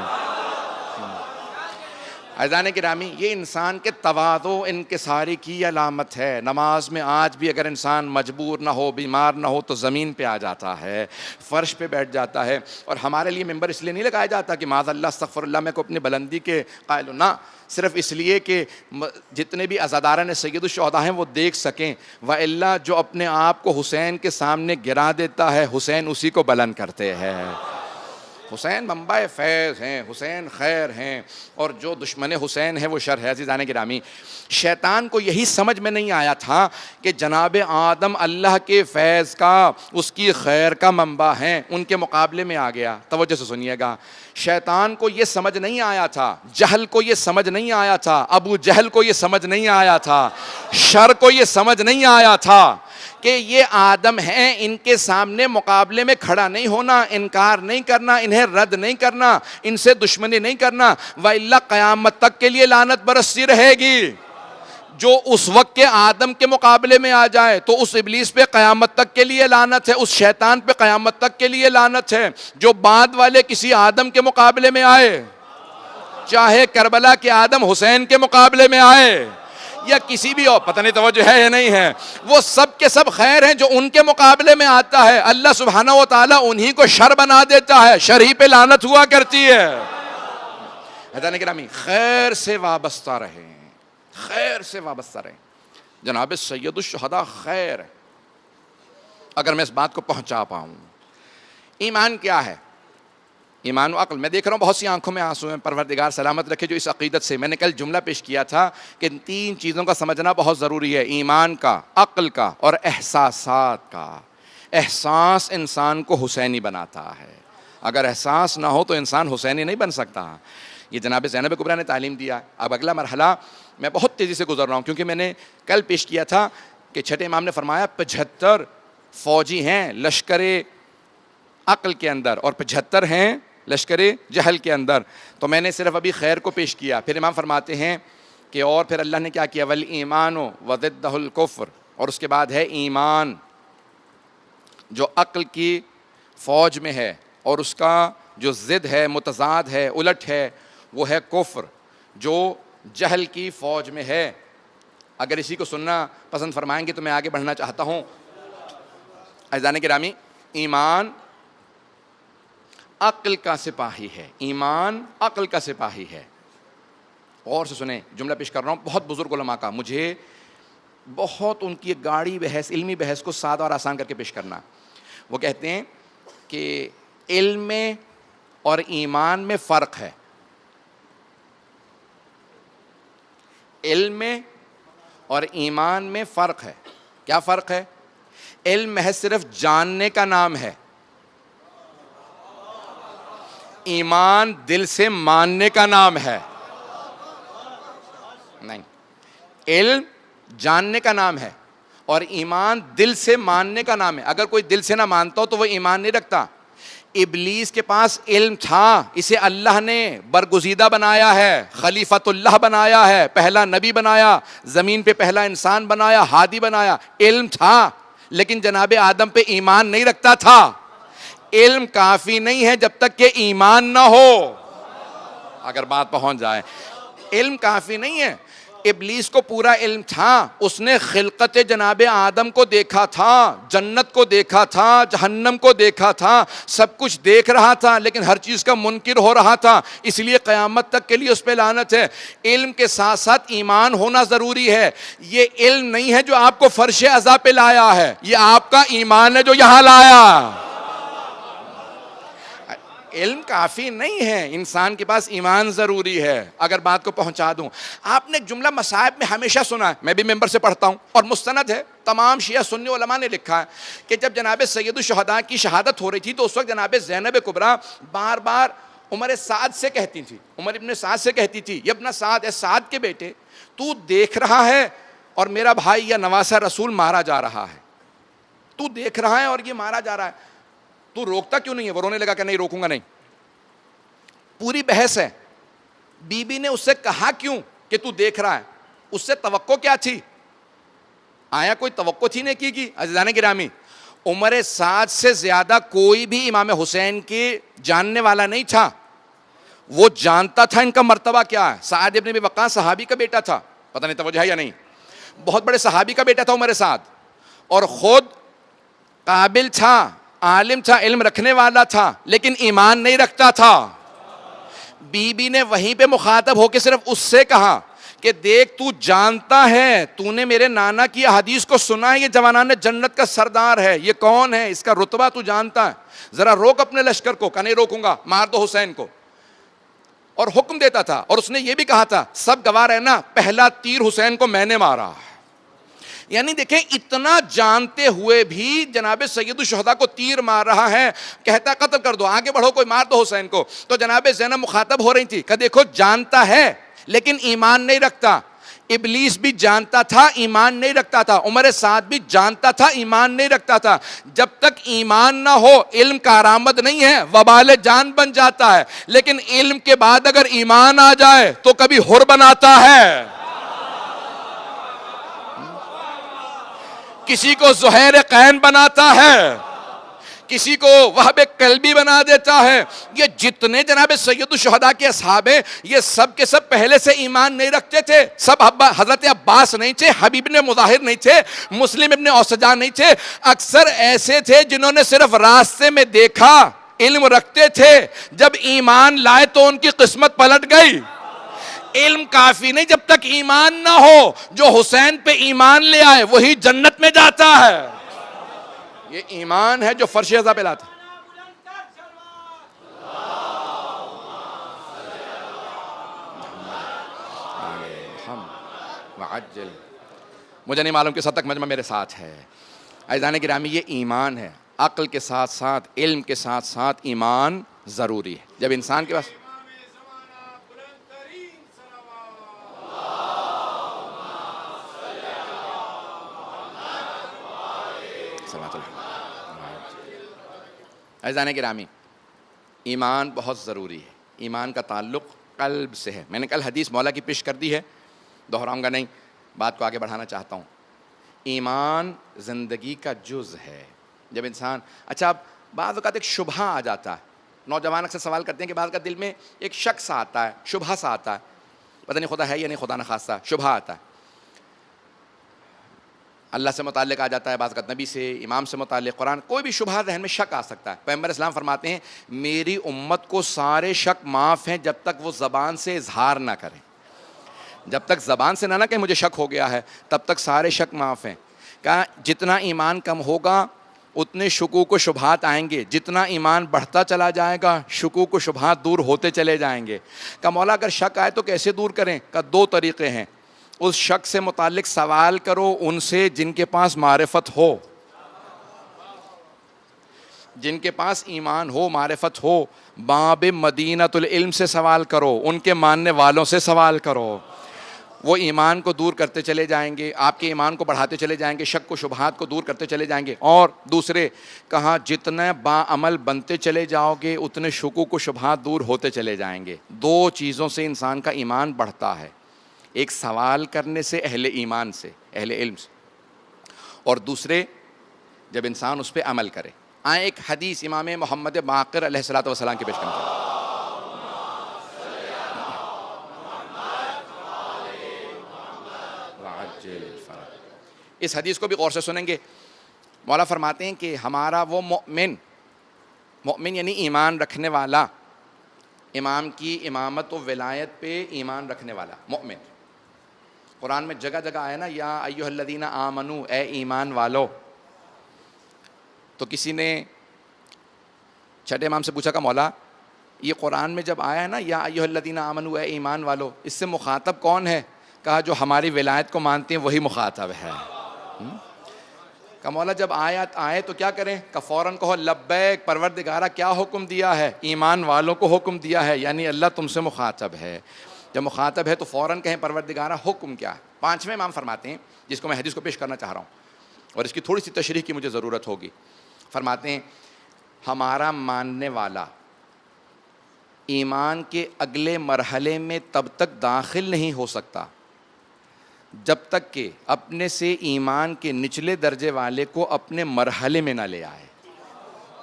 S1: عزیزان گرامی، یہ انسان کے تواضع انکساری کی علامت ہے۔ نماز میں آج بھی اگر انسان مجبور نہ ہو، بیمار نہ ہو، تو زمین پہ آ جاتا ہے، فرش پہ بیٹھ جاتا ہے۔ اور ہمارے لیے ممبر اس لیے نہیں لگایا جاتا کہ معاذ اللہ استغفر اللہ میں کو اپنی بلندی کے قائل ہوں، نہ، صرف اس لیے کہ جتنے بھی عزاداران سید الشہداء ہیں وہ دیکھ سکیں، وَإِلَّا جو اپنے آپ کو حسین کے سامنے گرا دیتا ہے، حسین اسی کو بلند کرتے ہیں۔ حسین منبع فیض ہیں، حسین خیر ہیں، اور جو دشمن حسین ہے وہ شر ہے۔ عزیزان گرامی، شیطان کو یہی سمجھ میں نہیں آیا تھا کہ جناب آدم اللہ کے فیض کا، اس کی خیر کا منبع ہیں، ان کے مقابلے میں آ گیا۔ توجہ سے سنیے گا، شیطان کو یہ سمجھ نہیں آیا تھا، جہل کو یہ سمجھ نہیں آیا تھا، ابو جہل کو یہ سمجھ نہیں آیا تھا، شر کو یہ سمجھ نہیں آیا تھا کہ یہ آدم ہیں، ان کے سامنے مقابلے میں کھڑا نہیں ہونا، انکار نہیں کرنا، انہیں رد نہیں کرنا، ان سے دشمنی نہیں کرنا، وَإِلَّا قیامت تک کے لیے لعنت برستی رہے گی۔ جو اس وقت کے آدم کے مقابلے میں آ جائے تو اس ابلیس پہ قیامت تک کے لیے لعنت ہے، اس شیطان پہ قیامت تک کے لیے لعنت ہے۔ جو بعد والے کسی آدم کے مقابلے میں آئے، چاہے کربلا کے آدم حسین کے مقابلے میں آئے یا کسی بھی اور، پتہ نہیں توجہ ہے یا نہیں ہے، وہ سب کے سب خیر ہیں۔ جو ان کے مقابلے میں آتا ہے، اللہ سبحانہ و تعالیٰ انہی کو شر بنا دیتا ہے، شر ہی پہ لعنت ہوا کرتی ہے۔ حضرات گرامی، خیر سے وابستہ رہیں، خیر سے وابستہ رہیں۔ جناب سید الشہداء خیر ہے، اگر میں اس بات کو پہنچا پاؤں۔ ایمان کیا ہے؟ ایمان و عقل۔ میں دیکھ رہا ہوں بہت سی آنکھوں میں آنسو ہیں، پروردگار سلامت رکھے جو اس عقیدت سے۔ میں نے کل جملہ پیش کیا تھا کہ 3 چیزوں کا سمجھنا بہت ضروری ہے، ایمان کا، عقل کا اور احساسات کا۔ احساس انسان کو حسینی بناتا ہے، اگر احساس نہ ہو تو انسان حسینی نہیں بن سکتا۔ یہ جناب زینب کبریٰ نے تعلیم دیا۔ اب اگلا مرحلہ میں بہت تیزی سے گزر رہا ہوں، کیونکہ میں نے کل پیش کیا تھا کہ چھٹے امام نے فرمایا 75 فوجی ہیں لشکر عقل کے اندر اور 75 ہیں لشکر جہل کے اندر، تو میں نے صرف ابھی خیر کو پیش کیا۔ پھر امام فرماتے ہیں کہ اور پھر اللہ نے کیا کیا، وَالْإِيمَانُ وَضِدَّهُ الْكُفْرُ، اور اس کے بعد ہے ایمان جو عقل کی فوج میں ہے، اور اس کا جو ضد ہے، متضاد ہے، الٹ ہے، وہ ہے کفر جو جہل کی فوج میں ہے۔ اگر اسی کو سننا پسند فرمائیں گے تو میں آگے بڑھنا چاہتا ہوں۔ عزیزان گرامی، ایمان عقل کا سپاہی ہے، ایمان عقل کا سپاہی ہے۔ اور سے سنیں، جملہ پیش کر رہا ہوں بہت بزرگ علماء کا، مجھے بہت ان کی گاڑی بحث، علمی بحث کو سادہ اور آسان کر کے پیش کرنا۔ وہ کہتے ہیں کہ علم میں اور ایمان میں فرق ہے۔ علم میں اور ایمان میں فرق ہے۔ کیا فرق ہے؟ علم محض صرف جاننے کا نام ہے، ایمان دل سے ماننے کا نام ہے۔ نہیں، علم جاننے کا نام ہے اور ایمان دل سے ماننے کا نام ہے۔ اگر کوئی دل سے نہ مانتا ہو تو وہ ایمان نہیں رکھتا۔ ابلیس کے پاس علم تھا، اسے اللہ نے برگزیدہ بنایا ہے، خلیفۃ اللہ بنایا ہے، پہلا نبی بنایا، زمین پہ پہلا انسان بنایا، ہادی بنایا۔ علم تھا لیکن جناب آدم پہ ایمان نہیں رکھتا تھا۔ علم کافی نہیں ہے جب تک کہ ایمان نہ ہو۔ اگر بات پہنچ جائے، علم کافی نہیں ہے۔ ابلیس کو پورا علم تھا، اس نے خلقت جناب آدم کو دیکھا تھا، جنت کو دیکھا تھا، جہنم کو دیکھا تھا، سب کچھ دیکھ رہا تھا، لیکن ہر چیز کا منکر ہو رہا تھا، اس لیے قیامت تک کے لیے اس پہ لعنت ہے۔ علم کے ساتھ ساتھ ایمان ہونا ضروری ہے۔ یہ علم نہیں ہے جو آپ کو فرش عزا پہ لایا ہے، یہ آپ کا ایمان ہے جو یہاں لایا۔ علم کافی نہیں ہے، انسان کے پاس ایمان ضروری ہے۔ اگر بات کو پہنچا دوں، آپ نے ایک جملہ مصائب میں ہمیشہ سنا ہے، میں بھی ممبر سے پڑھتا ہوں اور مستند ہے، تمام شیعہ سنی علماء نے لکھا ہے کہ جب جناب سید الشہداء کی شہادت ہو رہی تھی تو اس وقت جناب زینب کبریٰ بار بار عمر سعد سے کہتی تھی، عمر ابن سعد سے کہتی تھی، یہ ابن سعد، اے سعد کے بیٹے، تو دیکھ رہا ہے اور میرا بھائی یا نواسہ رسول مارا جا رہا ہے، تو دیکھ رہا ہے اور یہ مارا جا رہا ہے، تو روکتا کیوں نہیں ہے؟ وہ رونے لگا کہ نہیں روکوں گا نہیں۔ پوری بحث ہے، بی بی نے اس سے کہا کیوں کہ تو دیکھ رہا ہے؟ اس سے توقع کیا تھی؟ آیا کوئی توقع تھی نیکی کی؟ عزیزان گرامی، عمر سعد سے زیادہ کوئی بھی امام حسین کے جاننے والا نہیں تھا۔ وہ جانتا تھا ان کا مرتبہ کیا ہے. سعد ابن ابی وقاص صحابی کا بیٹا تھا, پتہ نہیں توجہ ہے یا نہیں, بہت بڑے صحابی کا بیٹا تھا عمر سعد, اور خود قابل تھا, عالم تھا, علم رکھنے والا تھا, لیکن ایمان نہیں رکھتا تھا. بی بی نے وہیں پہ مخاطب ہو کے صرف اس سے کہا کہ دیکھ تو جانتا ہے, تو نے میرے نانا کی حدیث کو سنا ہے, یہ جوانان جنت کا سردار ہے, یہ کون ہے, اس کا رتبہ تو جانتا ہے, ذرا روک اپنے لشکر کو. کہ نہیں روکوں گا, مار دو حسین کو. اور حکم دیتا تھا, اور اس نے یہ بھی کہا تھا سب گواہ رہنا پہلا تیر حسین کو میں نے مارا. یعنی دیکھیں اتنا جانتے ہوئے بھی جناب سید الشہداء کو تیر مار رہا ہے, کہتا قتل کر دو, آگے بڑھو, کوئی مار دو حسین کو. تو جناب زینب مخاطب ہو رہی تھی کہ دیکھو جانتا ہے لیکن ایمان نہیں رکھتا. ابلیس بھی جانتا تھا, ایمان نہیں رکھتا تھا. عمر سعد بھی جانتا تھا, ایمان نہیں رکھتا تھا. جب تک ایمان نہ ہو علم کارآمد نہیں ہے, وبال جان بن جاتا ہے. لیکن علم کے بعد اگر ایمان آ جائے تو کبھی حر بناتا ہے, کسی کو زہیر قین بناتا ہے, کسی کو وہب قلبی بنا دیتا ہے. یہ جتنے جناب سید الشہداء کے اصحاب ہیں, یہ سب کے سب پہلے سے ایمان نہیں رکھتے تھے. سب حضرت عباس نہیں تھے, حبیب ابن مظاہر نہیں تھے, مسلم ابن اوسجا نہیں تھے. اکثر ایسے تھے جنہوں نے صرف راستے میں دیکھا, علم رکھتے تھے, جب ایمان لائے تو ان کی قسمت پلٹ گئی. علم کافی نہیں جب تک ایمان نہ ہو. جو حسین پہ ایمان لے آئے وہی جنت میں جاتا ہے. یہ ایمان ہے جو فرش ازا پہ لاتا. مجھے نہیں معلوم کس حد تک مجمع میرے ساتھ ہے. عزیزان گرامی, یہ ایمان ہے. عقل کے ساتھ ساتھ علم کے ساتھ ساتھ ایمان ضروری ہے. جب انسان کے پاس عزیزان گرامی, ایمان بہت ضروری ہے. ایمان کا تعلق قلب سے ہے. میں نے کل حدیث مولا کی پیش کر دی ہے, دہراؤں گا نہیں, بات کو آگے بڑھانا چاہتا ہوں. ایمان زندگی کا جز ہے. جب انسان اچھا, اب بعض اوقات ایک شبہ آ جاتا ہے. نوجوان اکثر سوال کرتے ہیں کہ بعض کا دل میں ایک شک سا آتا ہے, شبہ سا آتا ہے, پتہ نہیں خدا ہے یا نہیں, خدا نخواستہ شبہ آتا ہے. اللہ سے متعلق آ جاتا ہے, بعض کا نبی سے, امام سے متعلق, قرآن, کوئی بھی شبہ ذہن میں شک آ سکتا ہے. پیغمبر اسلام فرماتے ہیں میری امت کو سارے شک معاف ہیں جب تک وہ زبان سے اظہار نہ کریں. جب تک زبان سے نہ کہیں مجھے شک ہو گیا ہے, تب تک سارے شک معاف ہیں. کہا جتنا ایمان کم ہوگا اتنے شکوک و شبہات آئیں گے, جتنا ایمان بڑھتا چلا جائے گا شکوک و شبہات دور ہوتے چلے جائیں گے. کہ مولا اگر شک آئے تو کیسے دور کریں؟ کہ دو طریقے ہیں. اس شخص سے متعلق سوال کرو ان سے جن کے پاس معرفت ہو, جن کے پاس ایمان ہو, معرفت ہو. باب مدینۃ العلم سے سوال کرو, ان کے ماننے والوں سے سوال کرو. وہ ایمان کو دور کرتے چلے جائیں گے, آپ کے ایمان کو بڑھاتے چلے جائیں گے, شک و شبہات کو دور کرتے چلے جائیں گے. اور دوسرے کہا جتنے باعمل بنتے چلے جاؤ گے اتنے شکوک و شبہات دور ہوتے چلے جائیں گے. دو چیزوں سے انسان کا ایمان بڑھتا ہے, ایک سوال کرنے سے, اہل ایمان سے, اہل علم سے, اور دوسرے جب انسان اس پہ عمل کرے. آئیں ایک حدیث امام محمد باقر علیہ الصلوۃ والسلام کی پیش کرتے ہیں. اس حدیث کو بھی غور سے سنیں گے. مولا فرماتے ہیں کہ ہمارا وہ مومن, مومن یعنی ایمان رکھنے والا, امام کی امامت و ولایت پہ ایمان رکھنے والا مومن. قرآن میں جگہ جگہ آیا نا, یا ایھا الذین آمنو, اے ایمان والو. تو کسی نے چھٹے امام سے پوچھا کہ مولا یہ قرآن میں جب آیا ہے نا یا ایھا الذین آمنو, اے ایمان والو, اس سے مخاطب کون ہے؟ کہا جو ہماری ولایت کو مانتے ہیں وہی مخاطب ہے. کہ مولا جب آیات آئے تو کیا کریں؟ کہ فوراً کہو لبیک پروردگارہ, کیا حکم دیا ہے؟ ایمان والوں کو حکم دیا ہے, یعنی اللہ تم سے مخاطب ہے. جب مخاطب ہے تو فوراً کہیں پروردگارہ حکم کیا ہے. پانچویں امام فرماتے ہیں, جس کو میں حدیث کو پیش کرنا چاہ رہا ہوں اور اس کی تھوڑی سی تشریح کی مجھے ضرورت ہوگی. فرماتے ہیں ہمارا ماننے والا ایمان کے اگلے مرحلے میں تب تک داخل نہیں ہو سکتا جب تک کہ اپنے سے ایمان کے نچلے درجے والے کو اپنے مرحلے میں نہ لے آئے.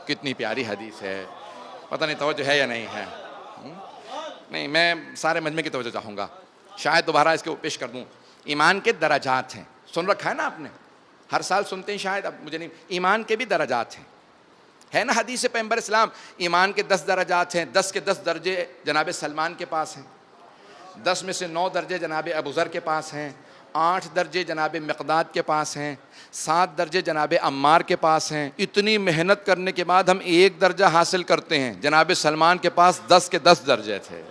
S1: کتنی پیاری حدیث ہے, پتہ نہیں توجہ ہے یا نہیں ہے. نہیں، میں سارے مجمع کی توجہ چاہوں گا، شاید دوبارہ اس کو پیش کر دوں. ایمان کے درجات ہیں، سن رکھا ہے نا آپ نے، ہر سال سنتے ہیں شاید، اب مجھے نہیں. ایمان کے بھی درجات ہیں، ہے نا حدیث پیغمبر اسلام، ایمان کے 10 درجات ہیں. 10 کے 10 درجے جناب سلمان کے پاس ہیں، 10 میں سے 9 درجے جناب ابوذر کے پاس ہیں، 8 درجے جناب مقداد کے پاس ہیں، 7 درجے جناب عمار کے پاس ہیں. اتنی محنت کرنے کے بعد ہم 1 درجہ حاصل کرتے ہیں. جناب سلمان کے پاس 10 کے 10 درجے تھے.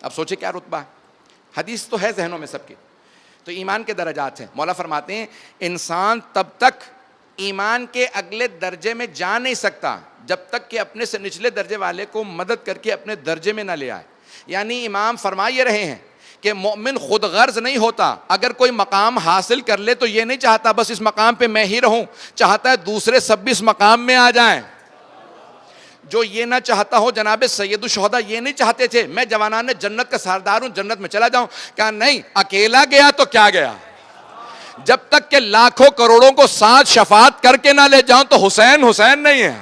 S1: اب سوچے کیا رتبہ ہے. حدیث تو ہے ذہنوں میں سب کے. تو ایمان کے درجات ہیں. مولا فرماتے ہیں انسان تب تک ایمان کے اگلے درجے میں جا نہیں سکتا جب تک کہ اپنے سے نچلے درجے والے کو مدد کر کے اپنے درجے میں نہ لے آئے. یعنی امام فرما یہ رہے ہیں کہ مومن خود غرض نہیں ہوتا. اگر کوئی مقام حاصل کر لے تو یہ نہیں چاہتا بس اس مقام پہ میں ہی رہوں، چاہتا ہے دوسرے سب بھی اس مقام میں آ جائیں. جو یہ نہ چاہتا ہو، جناب سید الشہداء یہ نہیں چاہتے تھے میں جوانان جنت کا سردار ہوں، جنت میں چلا جاؤں. کہا نہیں، اکیلا گیا تو کیا گیا، جب تک کہ لاکھوں کروڑوں کو ساتھ شفاعت کر کے نہ لے جاؤں تو حسین حسین نہیں ہے.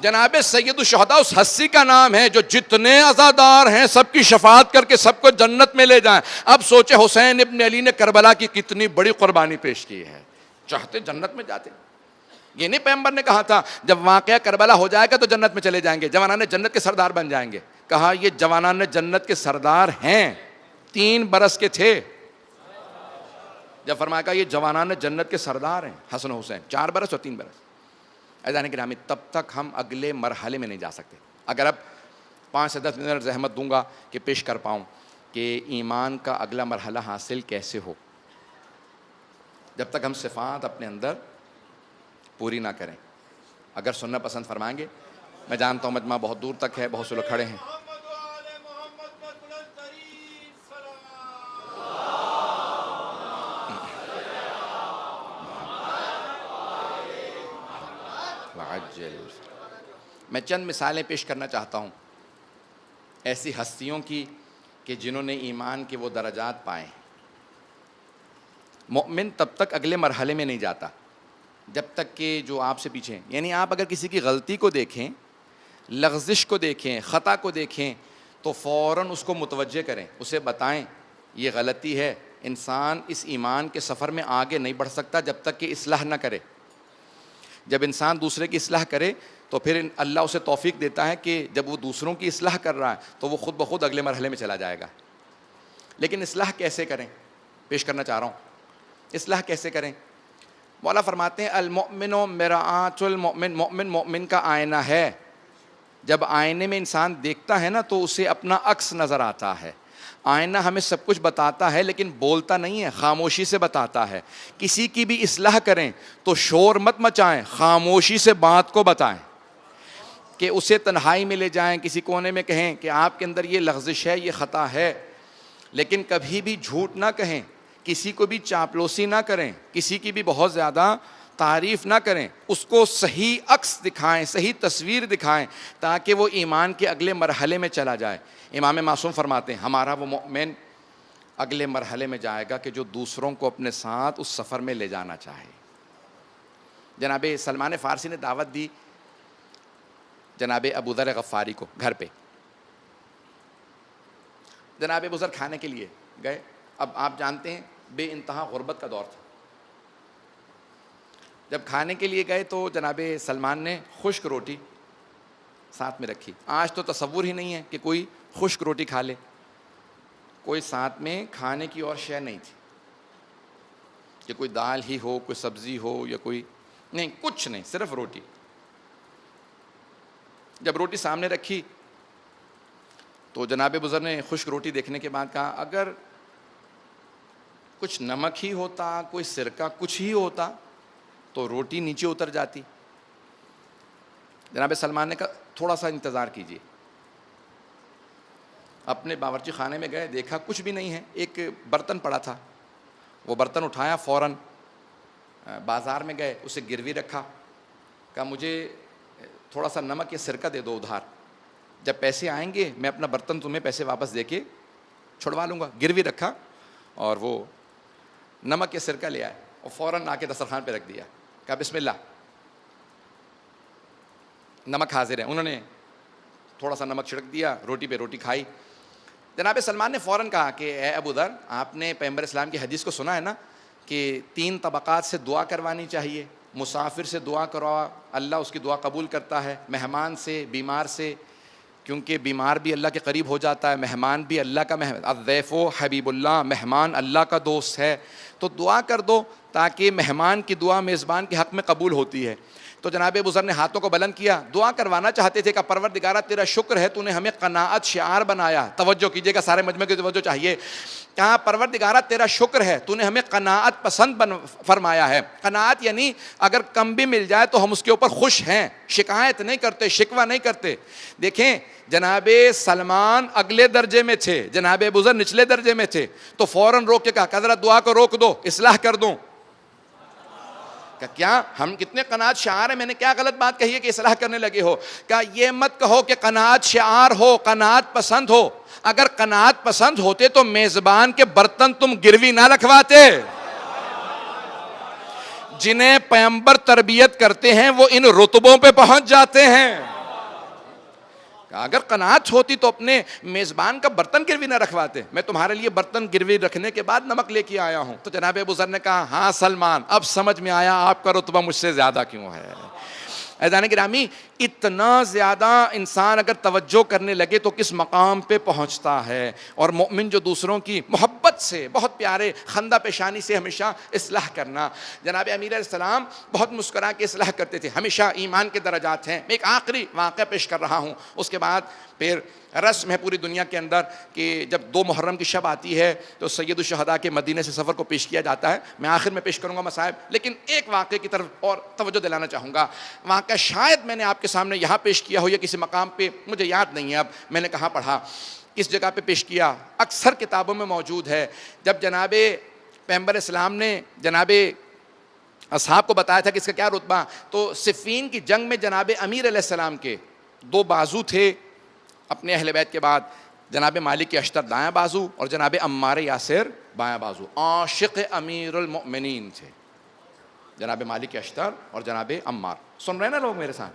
S1: جناب سید الشہداء اس ہستی کا نام ہے جو جتنے عزادار ہیں سب کی شفاعت کر کے سب کو جنت میں لے جائیں. اب سوچے حسین ابن علی نے کربلا کی کتنی بڑی قربانی پیش کی ہے، چاہتے جنت میں جاتے. یہ نہیں پیغمبر نے کہا تھا جب واقعہ کربلا ہو جائے گا تو جنت میں چلے جائیں گے، جوانان جنت کے سردار بن جائیں گے. کہا یہ جوانان جنت کے سردار ہیں، 3 برس کے تھے جب فرمایا کہ یہ جوانان جنت کے سردار ہیں حسن و حسین، 4 برس اور 3 برس. عزیزان گرامی، تب تک ہم اگلے مرحلے میں نہیں جا سکتے. اگر اب 5 سے 10 منٹ زحمت دوں گا کہ پیش کر پاؤں کہ ایمان کا اگلا مرحلہ حاصل کیسے ہو، جب تک ہم صفات اپنے اندر پوری نہ کریں. اگر سننا پسند فرمائیں گے، میں جانتا ہوں مجمع بہت دور تک ہے، بہت سے لوگ کھڑے ہیں. میں چند مثالیں پیش کرنا چاہتا ہوں ایسی ہستیوں کی کہ جنہوں نے ایمان کے وہ درجات پائے. مومن تب تک اگلے مرحلے میں نہیں جاتا جب تک کہ جو آپ سے پیچھے، یعنی آپ اگر کسی کی غلطی کو دیکھیں، لغزش کو دیکھیں، خطا کو دیکھیں تو فوراً اس کو متوجہ کریں، اسے بتائیں یہ غلطی ہے. انسان اس ایمان کے سفر میں آگے نہیں بڑھ سکتا جب تک کہ اصلاح نہ کرے. جب انسان دوسرے کی اصلاح کرے تو پھر اللہ اسے توفیق دیتا ہے کہ جب وہ دوسروں کی اصلاح کر رہا ہے تو وہ خود بخود اگلے مرحلے میں چلا جائے گا. لیکن اصلاح کیسے کریں، پیش کرنا چاہ رہا ہوں. اصلاح کیسے کریں؟ مولا فرماتے ہیں المؤمن مرآۃ المؤمن، مومن مومن کا آئینہ ہے. جب آئینے میں انسان دیکھتا ہے نا تو اسے اپنا عکس نظر آتا ہے. آئینہ ہمیں سب کچھ بتاتا ہے لیکن بولتا نہیں ہے، خاموشی سے بتاتا ہے. کسی کی بھی اصلاح کریں تو شور مت مچائیں، خاموشی سے بات کو بتائیں. کہ اسے تنہائی میں لے جائیں، کسی کونے میں کہیں کہ آپ کے اندر یہ لغزش ہے، یہ خطا ہے. لیکن کبھی بھی جھوٹ نہ کہیں، کسی کو بھی چاپلوسی نہ کریں، کسی کی بھی بہت زیادہ تعریف نہ کریں. اس کو صحیح عکس دکھائیں، صحیح تصویر دکھائیں تاکہ وہ ایمان کے اگلے مرحلے میں چلا جائے. امام معصوم فرماتے ہیں ہمارا وہ مومن اگلے مرحلے میں جائے گا کہ جو دوسروں کو اپنے ساتھ اس سفر میں لے جانا چاہے. جناب سلمان فارسی نے دعوت دی جناب ابوذر غفاری کو گھر پہ. جناب ابوذر کھانے کے لیے گئے. اب آپ جانتے ہیں بے انتہا غربت کا دور تھا. جب کھانے کے لیے گئے تو جناب سلمان نے خشک روٹی ساتھ میں رکھی. آج تو تصور ہی نہیں ہے کہ کوئی خشک روٹی کھا لے. کوئی ساتھ میں کھانے کی اور شے نہیں تھی کہ کوئی دال ہی ہو، کوئی سبزی ہو یا کوئی نہیں، کچھ نہیں، صرف روٹی. جب روٹی سامنے رکھی تو جناب بزرگ نے خشک روٹی دیکھنے کے بعد کہا اگر کچھ نمک ہی ہوتا، کوئی سرکہ کچھ ہی ہوتا تو روٹی نیچے اتر جاتی. جناب سلمان نے کہا تھوڑا سا انتظار کیجیے. اپنے باورچی خانے میں گئے، دیکھا کچھ بھی نہیں ہے، ایک برتن پڑا تھا. وہ برتن اٹھایا، فوراً بازار میں گئے، اسے گروی رکھا. کہا مجھے تھوڑا سا نمک یا سرکہ دے دو ادھار، جب پیسے آئیں گے میں اپنا برتن تمہیں پیسے واپس دے کے چھڑوا لوں گا. گروی رکھا اور وہ نمک یا سرکہ لے آئے اور فوراً آ کے دسترخوان پہ رکھ دیا. کہا بسم اللہ، نمک حاضر ہے. انہوں نے تھوڑا سا نمک چھڑک دیا, روٹی پہ روٹی کھائی. جناب سلمان نے فوراً کہا کہ اے ابو ذر, آپ نے پیغمبر اسلام کی حدیث کو سنا ہے نا کہ 3 طبقات سے دعا کروانی چاہیے. مسافر سے دعا کروا, اللہ اس کی دعا قبول کرتا ہے. مہمان سے, بیمار سے, کیونکہ بیمار بھی اللہ کے قریب ہو جاتا ہے, مہمان بھی اللہ کا الضیف حبیب اللہ, مہمان اللہ کا دوست ہے. تو دعا کر دو تاکہ مہمان کی دعا میزبان کے حق میں قبول ہوتی ہے. تو جناب ابو ذر نے ہاتھوں کو بلند کیا, دعا کروانا چاہتے تھے کہ پروردگارہ تیرا شکر ہے, تو نے ہمیں قناعت شعار بنایا. توجہ کیجیے گا, سارے مجمع کی توجہ چاہیے. کہا پروردگارہ تیرا شکر ہے, تو نے ہمیں قناعت پسند فرمایا ہے. قناعت یعنی اگر کم بھی مل جائے تو ہم اس کے اوپر خوش ہیں, شکایت نہیں کرتے, شکوہ نہیں کرتے. دیکھیں جناب سلمان اگلے درجے میں تھے, جناب ابو ذر نچلے درجے میں تھے. تو فوراً روک کے کہا کہ ذرا دعا کو روک دو, اصلاح کر دوں. کہ کیا ہم کتنے قناعت شعار ہیں, میں نے کیا غلط بات کہی ہے کہ اصلاح کرنے لگے ہو؟ کہ یہ مت کہو کہ قناعت شعار ہو, قناعت پسند ہو. اگر قناعت پسند ہوتے تو میزبان کے برتن تم گروی نہ رکھواتے. جنہیں پیغمبر تربیت کرتے ہیں وہ ان رتبوں پہ پہنچ جاتے ہیں. اگر قناعت ہوتی تو اپنے میزبان کا برتن گروی نہ رکھواتے. میں تمہارے لیے برتن گروی رکھنے کے بعد نمک لے کے آیا ہوں. تو جناب ابو ذر نے کہا ہاں سلمان, اب سمجھ میں آیا آپ کا رتبہ مجھ سے زیادہ کیوں ہے. عزیزان گرامی, اتنا زیادہ انسان اگر توجہ کرنے لگے تو کس مقام پہ پہنچتا ہے. اور مومن جو دوسروں کی محبت سے, بہت پیارے خندہ پیشانی سے ہمیشہ اصلاح کرنا. جناب امیر علیہ السلام بہت مسکرا کے اصلاح کرتے تھے. ہمیشہ ایمان کے درجات ہیں. میں ایک آخری واقعہ پیش کر رہا ہوں, اس کے بعد پھر رسم ہے پوری دنیا کے اندر کہ جب 2 محرم کی شب آتی ہے تو سید الشہداء کے مدینے سے سفر کو پیش کیا جاتا ہے. میں آخر میں پیش کروں گا مصائب, لیکن ایک واقعے کی طرف اور توجہ دلانا چاہوں گا. واقعہ شاید میں نے آپ کے سامنے یہاں پیش کیا ہو یا کسی مقام پہ, مجھے یاد نہیں ہے اب میں نے کہاں پڑھا, کس جگہ پہ پیش کیا. اکثر کتابوں میں موجود ہے. جب جناب پیغمبر اسلام نے جناب اصحاب کو بتایا تھا کہ اس کا کیا رتبہ, تو صفین کی جنگ میں جناب امیر علیہ السلام کے 2 بازو تھے اپنے اہل بیت کے بعد. جناب مالک کے اشتر دائیں بازو اور جناب عمار یاسر بائیں بازو. عاشق امیر المؤمنین تھے جناب مالک کے اشتر اور جناب عمار. سن رہے ہیں نا لوگ میرے ساتھ؟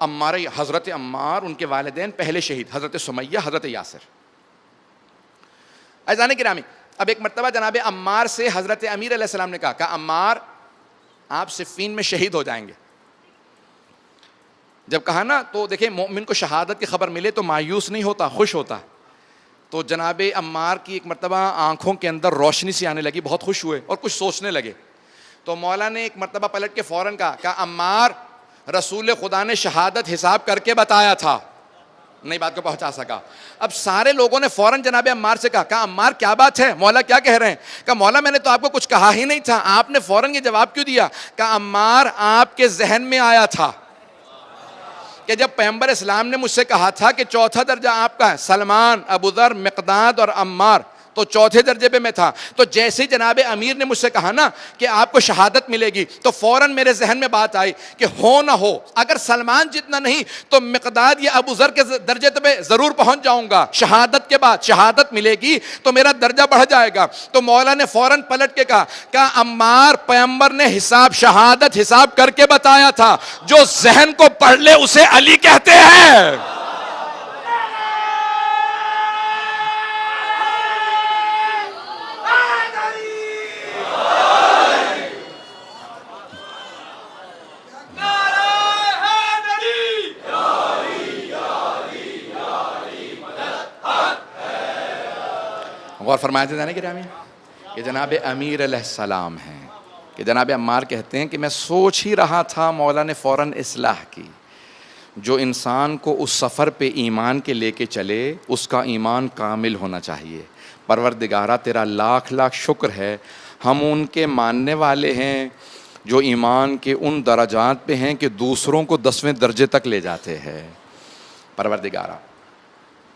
S1: عمار, حضرت عمار, ان کے والدین پہلے شہید, حضرت سمیہ, حضرت یاسر. عزیزان گرامی, اب ایک مرتبہ جناب عمار سے حضرت امیر علیہ السلام نے کہا کہ عمار آپ صفین میں شہید ہو جائیں گے. جب کہا نا تو دیکھیں مومن کو شہادت کی خبر ملے تو مایوس نہیں ہوتا, خوش ہوتا. تو جناب عمار کی ایک مرتبہ آنکھوں کے اندر روشنی سی آنے لگی, بہت خوش ہوئے اور کچھ سوچنے لگے. تو مولا نے ایک مرتبہ پلٹ کے فوراً کہا کہ عمار رسول خدا نے شہادت حساب کر کے بتایا تھا. نہیں بات کو پہنچا سکا. اب سارے لوگوں نے فوراً جناب عمار سے کہا کہ عمار کیا بات ہے, مولا کیا کہہ رہے ہیں؟ کہ مولا میں نے تو آپ کو کچھ کہا ہی نہیں تھا, آپ نے فوراً یہ جواب کیوں دیا؟ کہ عمار آپ کے ذہن میں آیا تھا کہ جب پیغمبر اسلام نے مجھ سے کہا تھا کہ چوتھا درجہ آپ کا ہے, سلمان, ابو ذر, مقداد اور عمار, تو چوتھے درجے پہ میں تھا. تو جیسے جناب امیر نے مجھ سے کہا نا کہ آپ کو شہادت ملے گی تو فوراً میرے ذہن میں بات آئی کہ ہو نہ ہو اگر سلمان جتنا نہیں تو مقداد یا ابو ذر کے درجے پہ ضرور پہنچ جاؤں گا. شہادت کے بعد شہادت ملے گی تو میرا درجہ بڑھ جائے گا. تو مولا نے فوراً پلٹ کے کہا کہ عمار پیغمبر نے حساب شہادت حساب کر کے بتایا تھا, جو ذہن کو پڑھ لے اسے علی کہتے ہیں. غور فرمایا تھے جانے گرامی کہ جناب امیر علیہ السلام ہیں کہ جناب عمار کہتے ہیں کہ میں سوچ ہی رہا تھا, مولا نے فوراً اصلاح کی. جو انسان کو اس سفر پہ ایمان کے لے کے چلے اس کا ایمان کامل ہونا چاہیے. پروردگارہ تیرا لاکھ لاکھ شکر ہے, ہم ان کے ماننے والے ہیں جو ایمان کے ان درجات پہ ہیں کہ دوسروں کو 10ویں درجے تک لے جاتے ہیں. پروردگارہ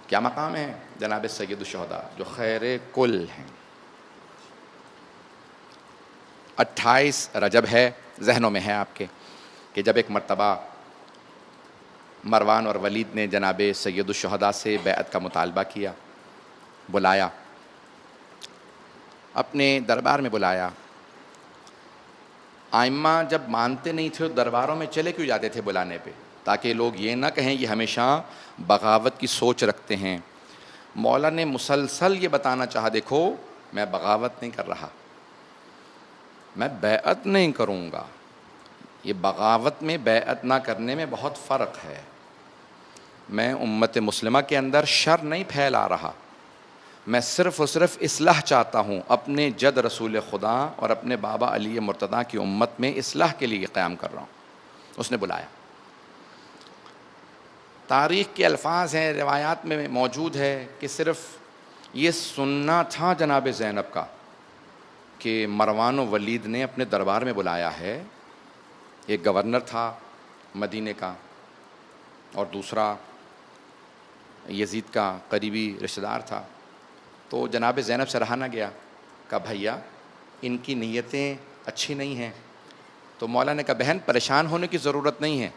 S1: کیا مقام ہے جناب سید الشہداء جو خیر کل ہیں. 28 رجب ہے, ذہنوں میں ہے آپ کے کہ جب ایک مرتبہ مروان اور ولید نے جناب سید الشہداء سے بیعت کا مطالبہ کیا, بلایا, اپنے دربار میں بلایا. آئمہ جب مانتے نہیں تھے درباروں میں چلے کیوں جاتے تھے بلانے پہ؟ تاکہ لوگ یہ نہ کہیں یہ ہمیشہ بغاوت کی سوچ رکھتے ہیں۔ مولا نے مسلسل یہ بتانا چاہا دیکھو میں بغاوت نہیں کر رہا، میں بیعت نہیں کروں گا۔ یہ بغاوت میں بیعت نہ کرنے میں بہت فرق ہے۔ میں امت مسلمہ کے اندر شر نہیں پھیلا رہا، میں صرف اور صرف اصلاح چاہتا ہوں، اپنے جد رسول خدا اور اپنے بابا علی مرتضیٰ کی امت میں اصلاح کے لیے قیام کر رہا ہوں۔ اس نے بلایا۔ تاریخ کے الفاظ ہیں، روایات میں موجود ہے کہ صرف یہ سننا تھا جناب زینب کا کہ مروان و ولید نے اپنے دربار میں بلایا ہے۔ ایک گورنر تھا مدینے کا اور دوسرا یزید کا قریبی رشتہ دار تھا، تو جناب زینب سے رہا نہ گیا، کہا بھیا ان کی نیتیں اچھی نہیں ہیں۔ تو مولا نے کہا بہن پریشان ہونے کی ضرورت نہیں ہے،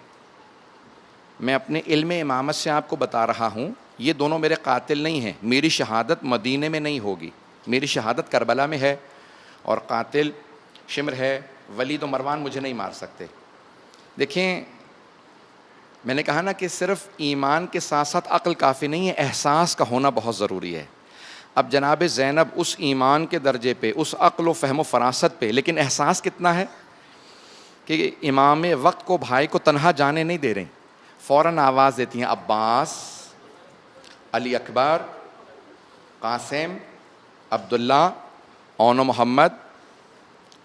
S1: میں اپنے علم امامت سے آپ کو بتا رہا ہوں یہ دونوں میرے قاتل نہیں ہیں، میری شہادت مدینے میں نہیں ہوگی، میری شہادت کربلا میں ہے، اور قاتل شمر ہے، ولید و مروان مجھے نہیں مار سکتے۔ دیکھیں میں نے کہا نا کہ صرف ایمان کے ساتھ ساتھ عقل کافی نہیں ہے، احساس کا ہونا بہت ضروری ہے۔ اب جناب زینب اس ایمان کے درجے پہ، اس عقل و فہم و فراست پہ، لیکن احساس کتنا ہے کہ امام وقت کو بھائی کو تنہا جانے نہیں دے رہے، فوراً آواز دیتی ہیں عباس، علی اکبر، قاسم، عبداللہ، اون و محمد،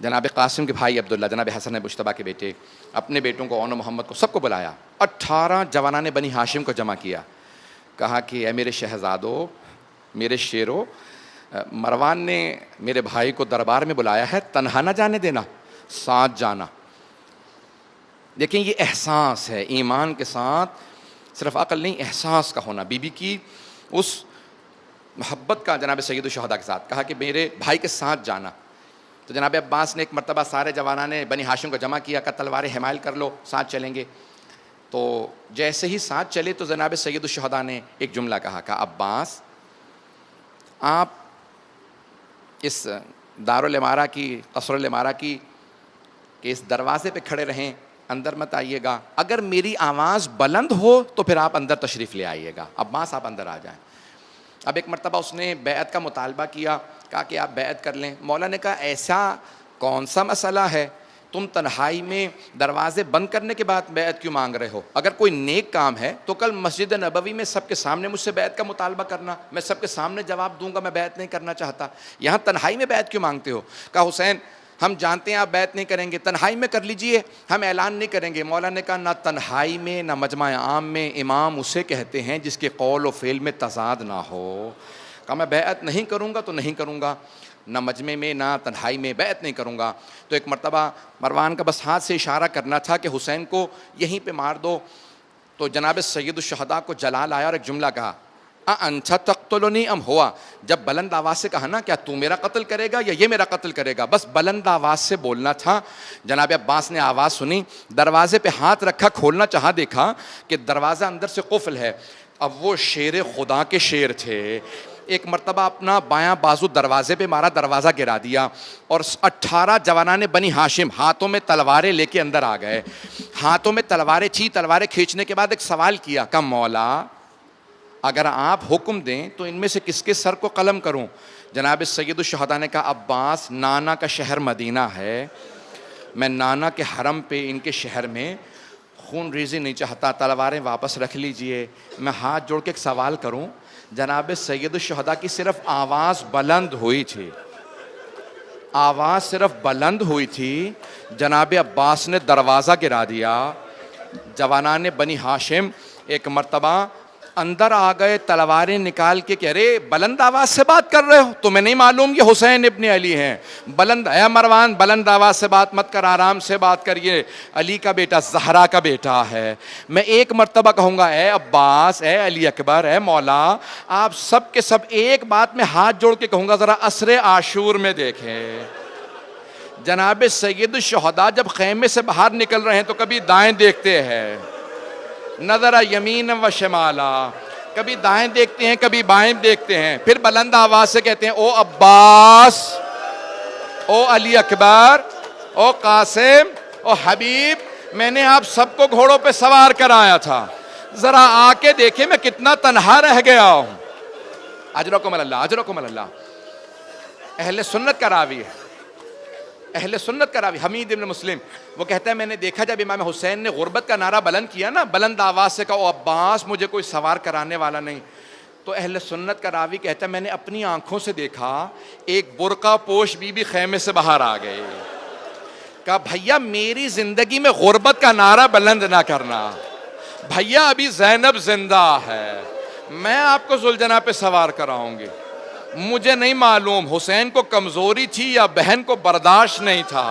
S1: جناب قاسم کے بھائی عبداللہ، جناب حسن مجتبیٰ کے بیٹے، اپنے بیٹوں کو اون و محمد کو سب کو بلایا، 18 جوانان بنی ہاشم کو جمع کیا، کہا کہ اے میرے شہزادو، میرے شیرو، مروان نے میرے بھائی کو دربار میں بلایا ہے، تنہا نہ جانے دینا، ساتھ جانا۔ دیکھیں یہ احساس ہے، ایمان کے ساتھ صرف عقل نہیں، احساس کا ہونا۔ بی بی کی اس محبت کا جناب سید الشہداء کے ساتھ کہا کہ میرے بھائی کے ساتھ جانا۔ تو جناب عباس نے ایک مرتبہ سارے جوانان بنی ہاشم کو جمع کیا، کہا تلواریں حمائل کر لو، ساتھ چلیں گے۔ تو جیسے ہی ساتھ چلے تو جناب سید الشہداء نے ایک جملہ کہا عباس آپ اس دارالامارہ کی، قصر الامارہ کی کہ اس دروازے پہ کھڑے رہیں، اندر مت آئیے گا، اگر میری آواز بلند ہو تو پھر آپ اندر تشریف لے آئیے گا، عباس آپ اندر آ جائیں۔ اب ایک مرتبہ اس نے بیعت کا مطالبہ کیا، کہا کہ آپ بیعت کر لیں۔ مولا نے کہا ایسا کون سا مسئلہ ہے، تم تنہائی میں دروازے بند کرنے کے بعد بیعت کیوں مانگ رہے ہو؟ اگر کوئی نیک کام ہے تو کل مسجد نبوی میں سب کے سامنے مجھ سے بیعت کا مطالبہ کرنا، میں سب کے سامنے جواب دوں گا میں بیعت نہیں کرنا چاہتا، یہاں تنہائی میں بیعت کیوں مانگتے ہو؟ کہا حسین ہم جانتے ہیں آپ بیعت نہیں کریں گے، تنہائی میں کر لیجئے، ہم اعلان نہیں کریں گے۔ مولا نے کہا نہ تنہائی میں نہ مجمع عام میں امام اسے کہتے ہیں جس کے قول و فعل میں تضاد نہ ہو۔ کہا میں بیعت نہیں کروں گا تو نہیں کروں گا، نہ مجمع میں نہ تنہائی میں بیعت نہیں کروں گا۔ تو ایک مرتبہ مروان کا بس ہاتھ سے اشارہ کرنا تھا کہ حسین کو یہیں پہ مار دو، تو جناب سید الشہداء کو جلال آیا اور ایک جملہ کہا انت تقتلنی ام ہوا، جب بلند آواز سے کہا نا کیا تو میرا قتل کرے گا یا یہ میرا قتل کرے گا، بس بلند آواز سے بولنا تھا۔ جناب عباس نے آواز سنی، دروازے پہ ہاتھ رکھا، کھولنا چاہا، دیکھا کہ دروازہ اندر سے قفل ہے۔ اب وہ شیر خدا کے شیر تھے، ایک مرتبہ اپنا بایاں بازو دروازے پہ مارا، دروازہ گرا دیا، اور 18 جوانان بنی ہاشم ہاتھوں میں تلواریں لے کے اندر آ گئے۔ ہاتھوں میں تلواریں تھی، تلواریں کھینچنے کے بعد ایک سوال کیا، کہا مولا اگر آپ حکم دیں تو ان میں سے کس کے سر کو قلم کروں؟ جناب سید الشہداء نے کہا عباس نانا کا شہر مدینہ ہے، میں نانا کے حرم پہ ان کے شہر میں خون ریزی نہیں چاہتا، تلواریں واپس رکھ لیجئے۔ میں ہاتھ جوڑ کے ایک سوال کروں، جناب سید الشہداء کی صرف آواز بلند ہوئی تھی، آواز صرف بلند ہوئی تھی، جناب عباس نے دروازہ گرا دیا۔ جوانان بنی ہاشم ایک مرتبہ اندر آ گئے، تلواریں نکال کے کہہ رہے بلند آواز سے بات کر رہے ہو، تمہیں نہیں معلوم یہ حسین ابن علی ہیں؟ بلند اے مروان بلند آواز سے بات مت کر، آرام سے بات کریے، علی کا بیٹا زہرا کا بیٹا ہے۔ میں ایک مرتبہ کہوں گا اے عباس، اے علی اکبر، اے مولا، آپ سب کے سب ایک بات میں ہاتھ جوڑ کے کہوں گا ذرا عصر عاشور میں دیکھیں، جناب سید الشہداء جب خیمے سے باہر نکل رہے ہیں تو کبھی دائیں دیکھتے ہیں، نظر یمین و شمالا، کبھی دائیں دیکھتے ہیں کبھی بائیں دیکھتے ہیں، پھر بلند آواز سے کہتے ہیں او عباس، او علی اکبر، او قاسم، او حبیب، میں نے آپ سب کو گھوڑوں پہ سوار کرایا تھا، ذرا آ کے دیکھیں میں کتنا تنہا رہ گیا ہوں۔ اجرکم اللہ، اجرکم اللہ۔ اہل سنت کا راوی ہے، اہل سنت کا راوی حمید ابن مسلم، وہ کہتا ہے میں نے دیکھا جب امام حسین نے غربت کا نعرہ بلند کیا نا، بلند آواز سے کہا او عباس مجھے کوئی سوار کرانے والا نہیں، تو اہل سنت کا راوی کہتا ہے میں نے اپنی آنکھوں سے دیکھا ایک برقع پوش بی بی خیمے سے باہر آ گئے، کہا بھیا میری زندگی میں غربت کا نعرہ بلند نہ کرنا، بھیا ابھی زینب زندہ ہے، میں آپ کو ذوالجناح پہ سوار کراؤں گی۔ مجھے نہیں معلوم حسین کو کمزوری تھی یا بہن کو برداشت نہیں تھا۔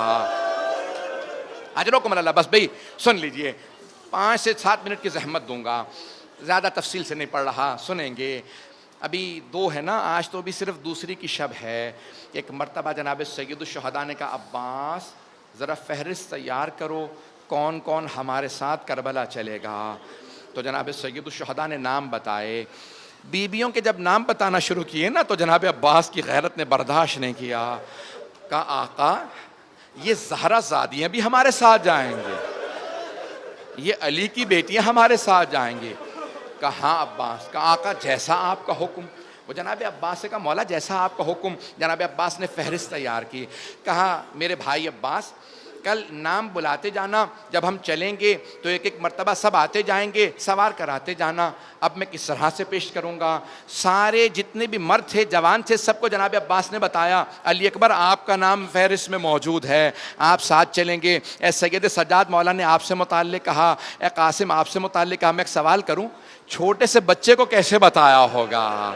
S1: اجرکم اللہ۔ بس بھئی سن لیجئے، 5 سے 7 منٹ کی زحمت دوں گا، زیادہ تفصیل سے نہیں پڑھ رہا، سنیں گے۔ ابھی 2 ہے نا، آج تو ابھی صرف دوسری کی شب ہے۔ ایک مرتبہ جناب سید الشہداء نے کہا عباس ذرا فہرست تیار کرو کون کون ہمارے ساتھ کربلا چلے گا، تو جناب سید الشہداء نے نام بتائے۔ بیویوں کے جب نام بتانا شروع کیے نا تو جناب عباس کی غیرت نے برداشت نہیں کیا، کہا آقا یہ زہرا زادیاں بھی ہمارے ساتھ جائیں گے، یہ علی کی بیٹیاں ہمارے ساتھ جائیں گے، کہا ہاں عباس، کہا آقا جیسا آپ کا حکم۔ وہ جناب عباس سے کہا مولا جیسا آپ کا حکم۔ جناب عباس نے فہرست تیار کی، کہا میرے بھائی عباس کل نام بلاتے جانا، جب ہم چلیں گے تو ایک ایک مرتبہ سب آتے جائیں گے، سوار کراتے جانا۔ اب میں کس طرح سے پیش کروں گا؟ سارے جتنے بھی مرد تھے جوان تھے سب کو جناب عباس نے بتایا علی اکبر آپ کا نام فہرست میں موجود ہے، آپ ساتھ چلیں گے۔ اے سید سجاد مولا نے آپ سے متعلق کہا، اے قاسم آپ سے متعلق کہا۔ میں ایک سوال کروں، چھوٹے سے بچے کو کیسے بتایا ہوگا؟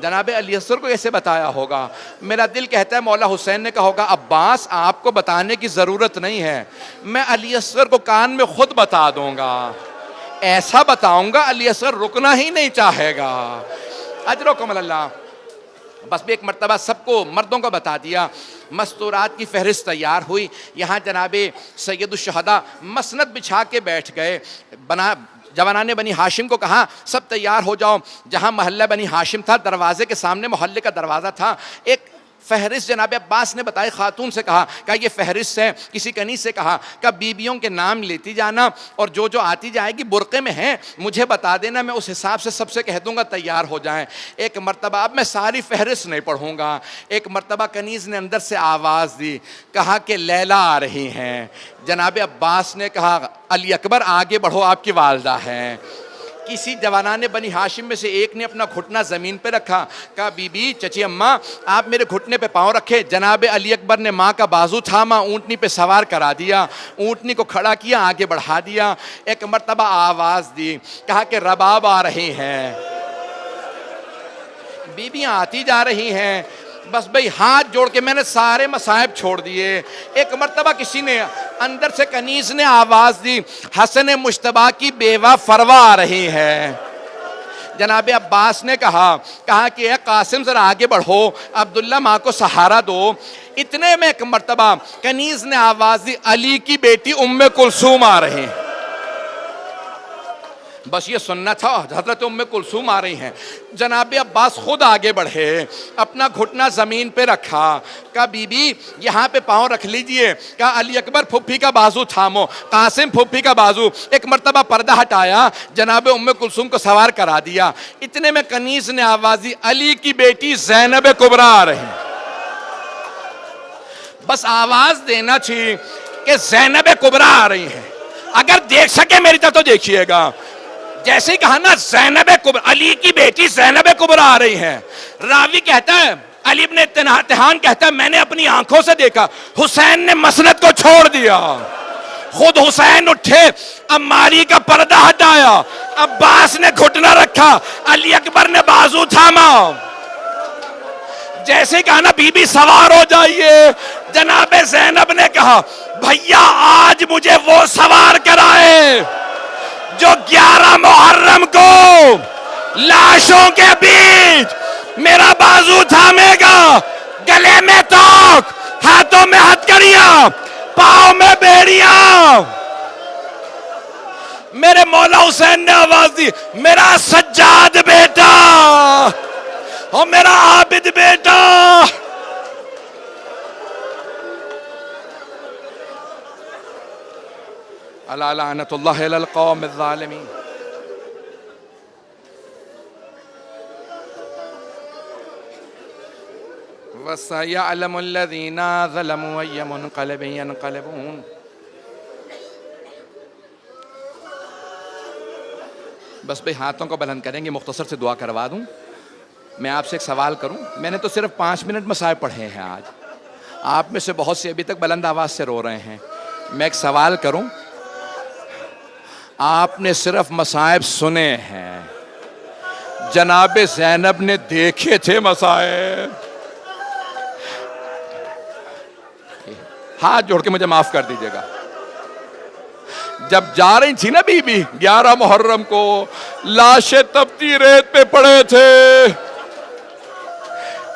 S1: جناب علی اصغر کو کیسے بتایا ہوگا؟ میرا دل کہتا ہے مولا حسین نے کہا ہوگا عباس آپ کو بتانے کی ضرورت نہیں ہے، میں علی اصغر کو کان میں خود بتا دوں گا، ایسا بتاؤں گا علی اصغر رکنا ہی نہیں چاہے گا۔ اجرکم اللہ۔ بس بھی ایک مرتبہ سب کو مردوں کو بتا دیا، مستورات کی فہرست تیار ہوئی۔ یہاں جناب سید الشہداء مسند بچھا کے بیٹھ گئے۔ جوانان بنی ہاشم کو کہا سب تیار ہو جاؤ۔ جہاں محلہ بنی ہاشم تھا دروازے کے سامنے محلے کا دروازہ تھا، ایک فہرست جناب عباس نے بتائی، خاتون سے کہا یہ فہرست ہے، کسی کنیز سے کہا بیویوں کے نام لیتی جانا اور جو جو آتی جائے گی برقعے میں ہیں مجھے بتا دینا، میں اس حساب سے سب سے کہہ دوں گا تیار ہو جائیں۔ ایک مرتبہ، اب میں ساری فہرست نہیں پڑھوں گا، ایک مرتبہ کنیز نے اندر سے آواز دی، کہا کہ لیلا آ رہی ہیں۔ جناب عباس نے کہا علی اکبر آگے بڑھو آپ کی والدہ ہیں۔ کسی جوانان بنی ہاشم میں سے ایک نے اپنا گھٹنا زمین پہ رکھا، کہا بی بی چچی اماں آپ میرے گھٹنے پہ پاؤں رکھے۔ جناب علی اکبر نے ماں کا بازو تھاما، اونٹنی پہ سوار کرا دیا، اونٹنی کو کھڑا کیا، آگے بڑھا دیا۔ ایک مرتبہ آواز دی، کہا کہ رباب آ رہی ہیں، بیویاں آتی جا رہی ہیں۔ بس بھئی ہاتھ جوڑ کے میں نے سارے مصائب چھوڑ دیے۔ ایک مرتبہ کسی نے اندر سے کنیز نے آواز دی، حسن مجتبیٰ کی بیوہ فروا آ رہی ہے۔ جناب عباس نے کہا کہ اے قاسم ذرا آگے بڑھو، عبداللہ ماں کو سہارا دو۔ اتنے میں ایک مرتبہ کنیز نے آواز دی، علی کی بیٹی ام کلثوم آ رہی ہیں۔ بس یہ سننا تھا، حضرت ام کلثوم آ رہی ہیں۔ جناب عباس خود آگے بڑھے، اپنا گھٹنا زمین پہ رکھا، کہا بی بی یہاں پہ پاؤں رکھ لیجئے۔ کہا علی اکبر پھپھی کا بازو تھامو، قاسم پھپھی کا بازو۔ ایک مرتبہ پردہ ہٹایا، جناب ام کلثوم کو سوار کرا دیا۔ اتنے میں کنیز نے آواز دی، علی کی بیٹی زینب کبریٰ آ رہی ہیں۔ بس آواز دینا تھی کہ زینب کبریٰ آ رہی ہیں، اگر دیکھ سکے میری طرف تو دیکھیے گا۔ جیسے ہی کہا نا زینب کبریٰ، علی کی بیٹی زینب کبریٰ آ رہی ہیں، راوی کہتا ہے علی ابن تہان کہتا ہے میں نے اپنی آنکھوں سے دیکھا حسین نے مسند کو چھوڑ دیا، خود حسین اٹھے، عماری کا پردہ ہٹایا، عباس نے گھٹنا رکھا، علی اکبر نے بازو تھاما۔ جیسے کہا نا بی بی سوار ہو جائیے، جناب زینب نے کہا بھیا آج مجھے وہ سوار کرائے جو 11 محرم کو لاشوں کے بیچ میرا بازو تھامے گا، گلے میں توق، ہاتھوں میں ہتھکڑیاں، پاؤں میں بیڑیاں۔ میرے مولا حسین نے آواز دی، میرا سجاد بیٹا اور میرا عابد بیٹا۔ الا لعنۃ اللہ علی القوم الظالمین. وَسَيَعْلَمُ الَّذِينَ ظَلَمُوا أَيَّ مُنْقَلَبٍ يَنْقَلِبُونَ. بس بھئی ہاتھوں کو بلند کریں گے، مختصر سے دعا کروا دوں. میں آپ سے ایک سوال کروں. میں نے تو صرف 5 منٹ مصائب پڑھے ہیں آج. آپ میں سے بہت سے ابھی تک بلند آواز سے رو رہے ہیں. میں ایک سوال کروں. آپ نے صرف مصائب سنے ہیں، جناب زینب نے دیکھے تھے مصائب. ہاتھ جوڑ کے مجھے معاف کر دیجیے گا. جب جا رہی تھی نا بی بی 11 محرم کو، لاشیں تپتی ریت پہ پڑے تھے.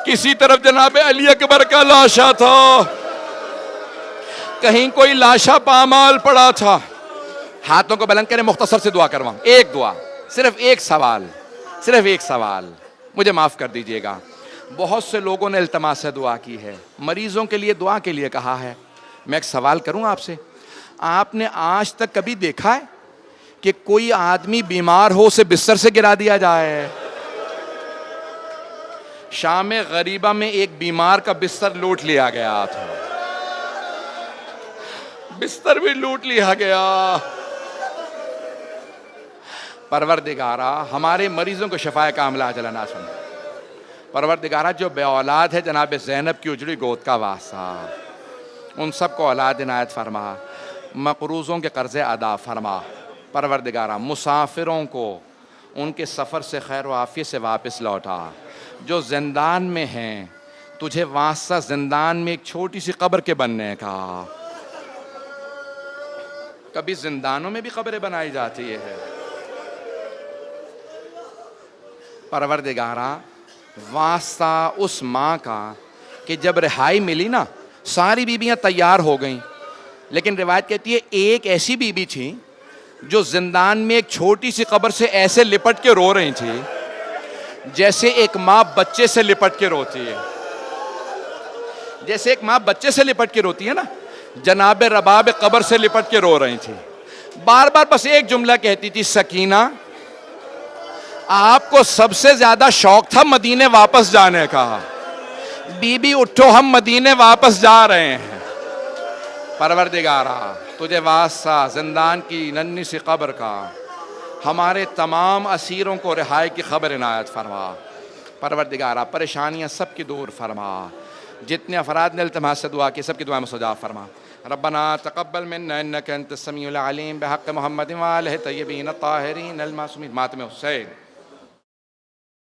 S1: کسی طرف جناب علی اکبر کا لاشا تھا، کہیں کوئی لاشا پامال پڑا تھا. ہاتھوں کو بلند کریں، مختصر سے دعا کرواؤں. ایک دعا، صرف ایک سوال، صرف ایک سوال. مجھے معاف کر دیجیے گا. بہت سے لوگوں نے التماس سے دعا کی ہے، مریضوں کے لیے دعا کے لیے کہا ہے. میں ایک سوال کروں آپ سے. آپ نے آج تک کبھی دیکھا ہے کہ کوئی آدمی بیمار ہو اسے بستر سے گرا دیا جائے؟ شام غریبہ میں ایک بیمار کا بستر لوٹ لیا گیا تھا. بستر بھی لوٹ لیا گیا. پروردگارہ ہمارے مریضوں کو شفائے کاملہ عاجلہ عاجلہ سن. پروردگارہ جو بے اولاد ہے جناب زینب کی اجڑی گود کا واسطہ، ان سب کو اولاد عنایت فرما. مقروضوں کے قرضے ادا فرما. پروردگارہ مسافروں کو ان کے سفر سے خیر و عافیت سے واپس لوٹا. جو زندان میں ہیں تجھے واسطہ زندان میں ایک چھوٹی سی قبر کے بننے کا. کبھی زندانوں میں بھی قبریں بنائی جاتی ہے. پروردگارہ واسطہ اس ماں کا کہ جب رہائی ملی نا ساری بیویاں تیار ہو گئیں، لیکن روایت کہتی ہے ایک ایسی بیوی تھی جو زندان میں ایک چھوٹی سی قبر سے ایسے لپٹ کے رو رہی تھی جیسے ایک ماں بچے سے لپٹ کے روتی ہے. جیسے ایک ماں بچے سے لپٹ کے روتی ہے نا، جناب رباب قبر سے لپٹ کے رو رہی تھی. بار بار بس ایک جملہ کہتی تھی، سکینہ آپ کو سب سے زیادہ شوق تھا مدینے واپس جانے کا. بی بی اٹھو ہم مدینے واپس جا رہے ہیں. پروردگارہ تجھے واسطہ زندان کی ننھی سی قبر کا ہمارے تمام اسیروں کو رہائی کی خبر عنایت فرما. پروردگارہ پریشانیاں سب کی دور فرما. جتنے افراد نے التماس سے دعا کی سب کی دعائیں مستجاب فرما. ربنا تقبل منا انك انت السميع العليم بحق محمد وآلہ طیبین الطاہرین المعصومین. ماتم حسین.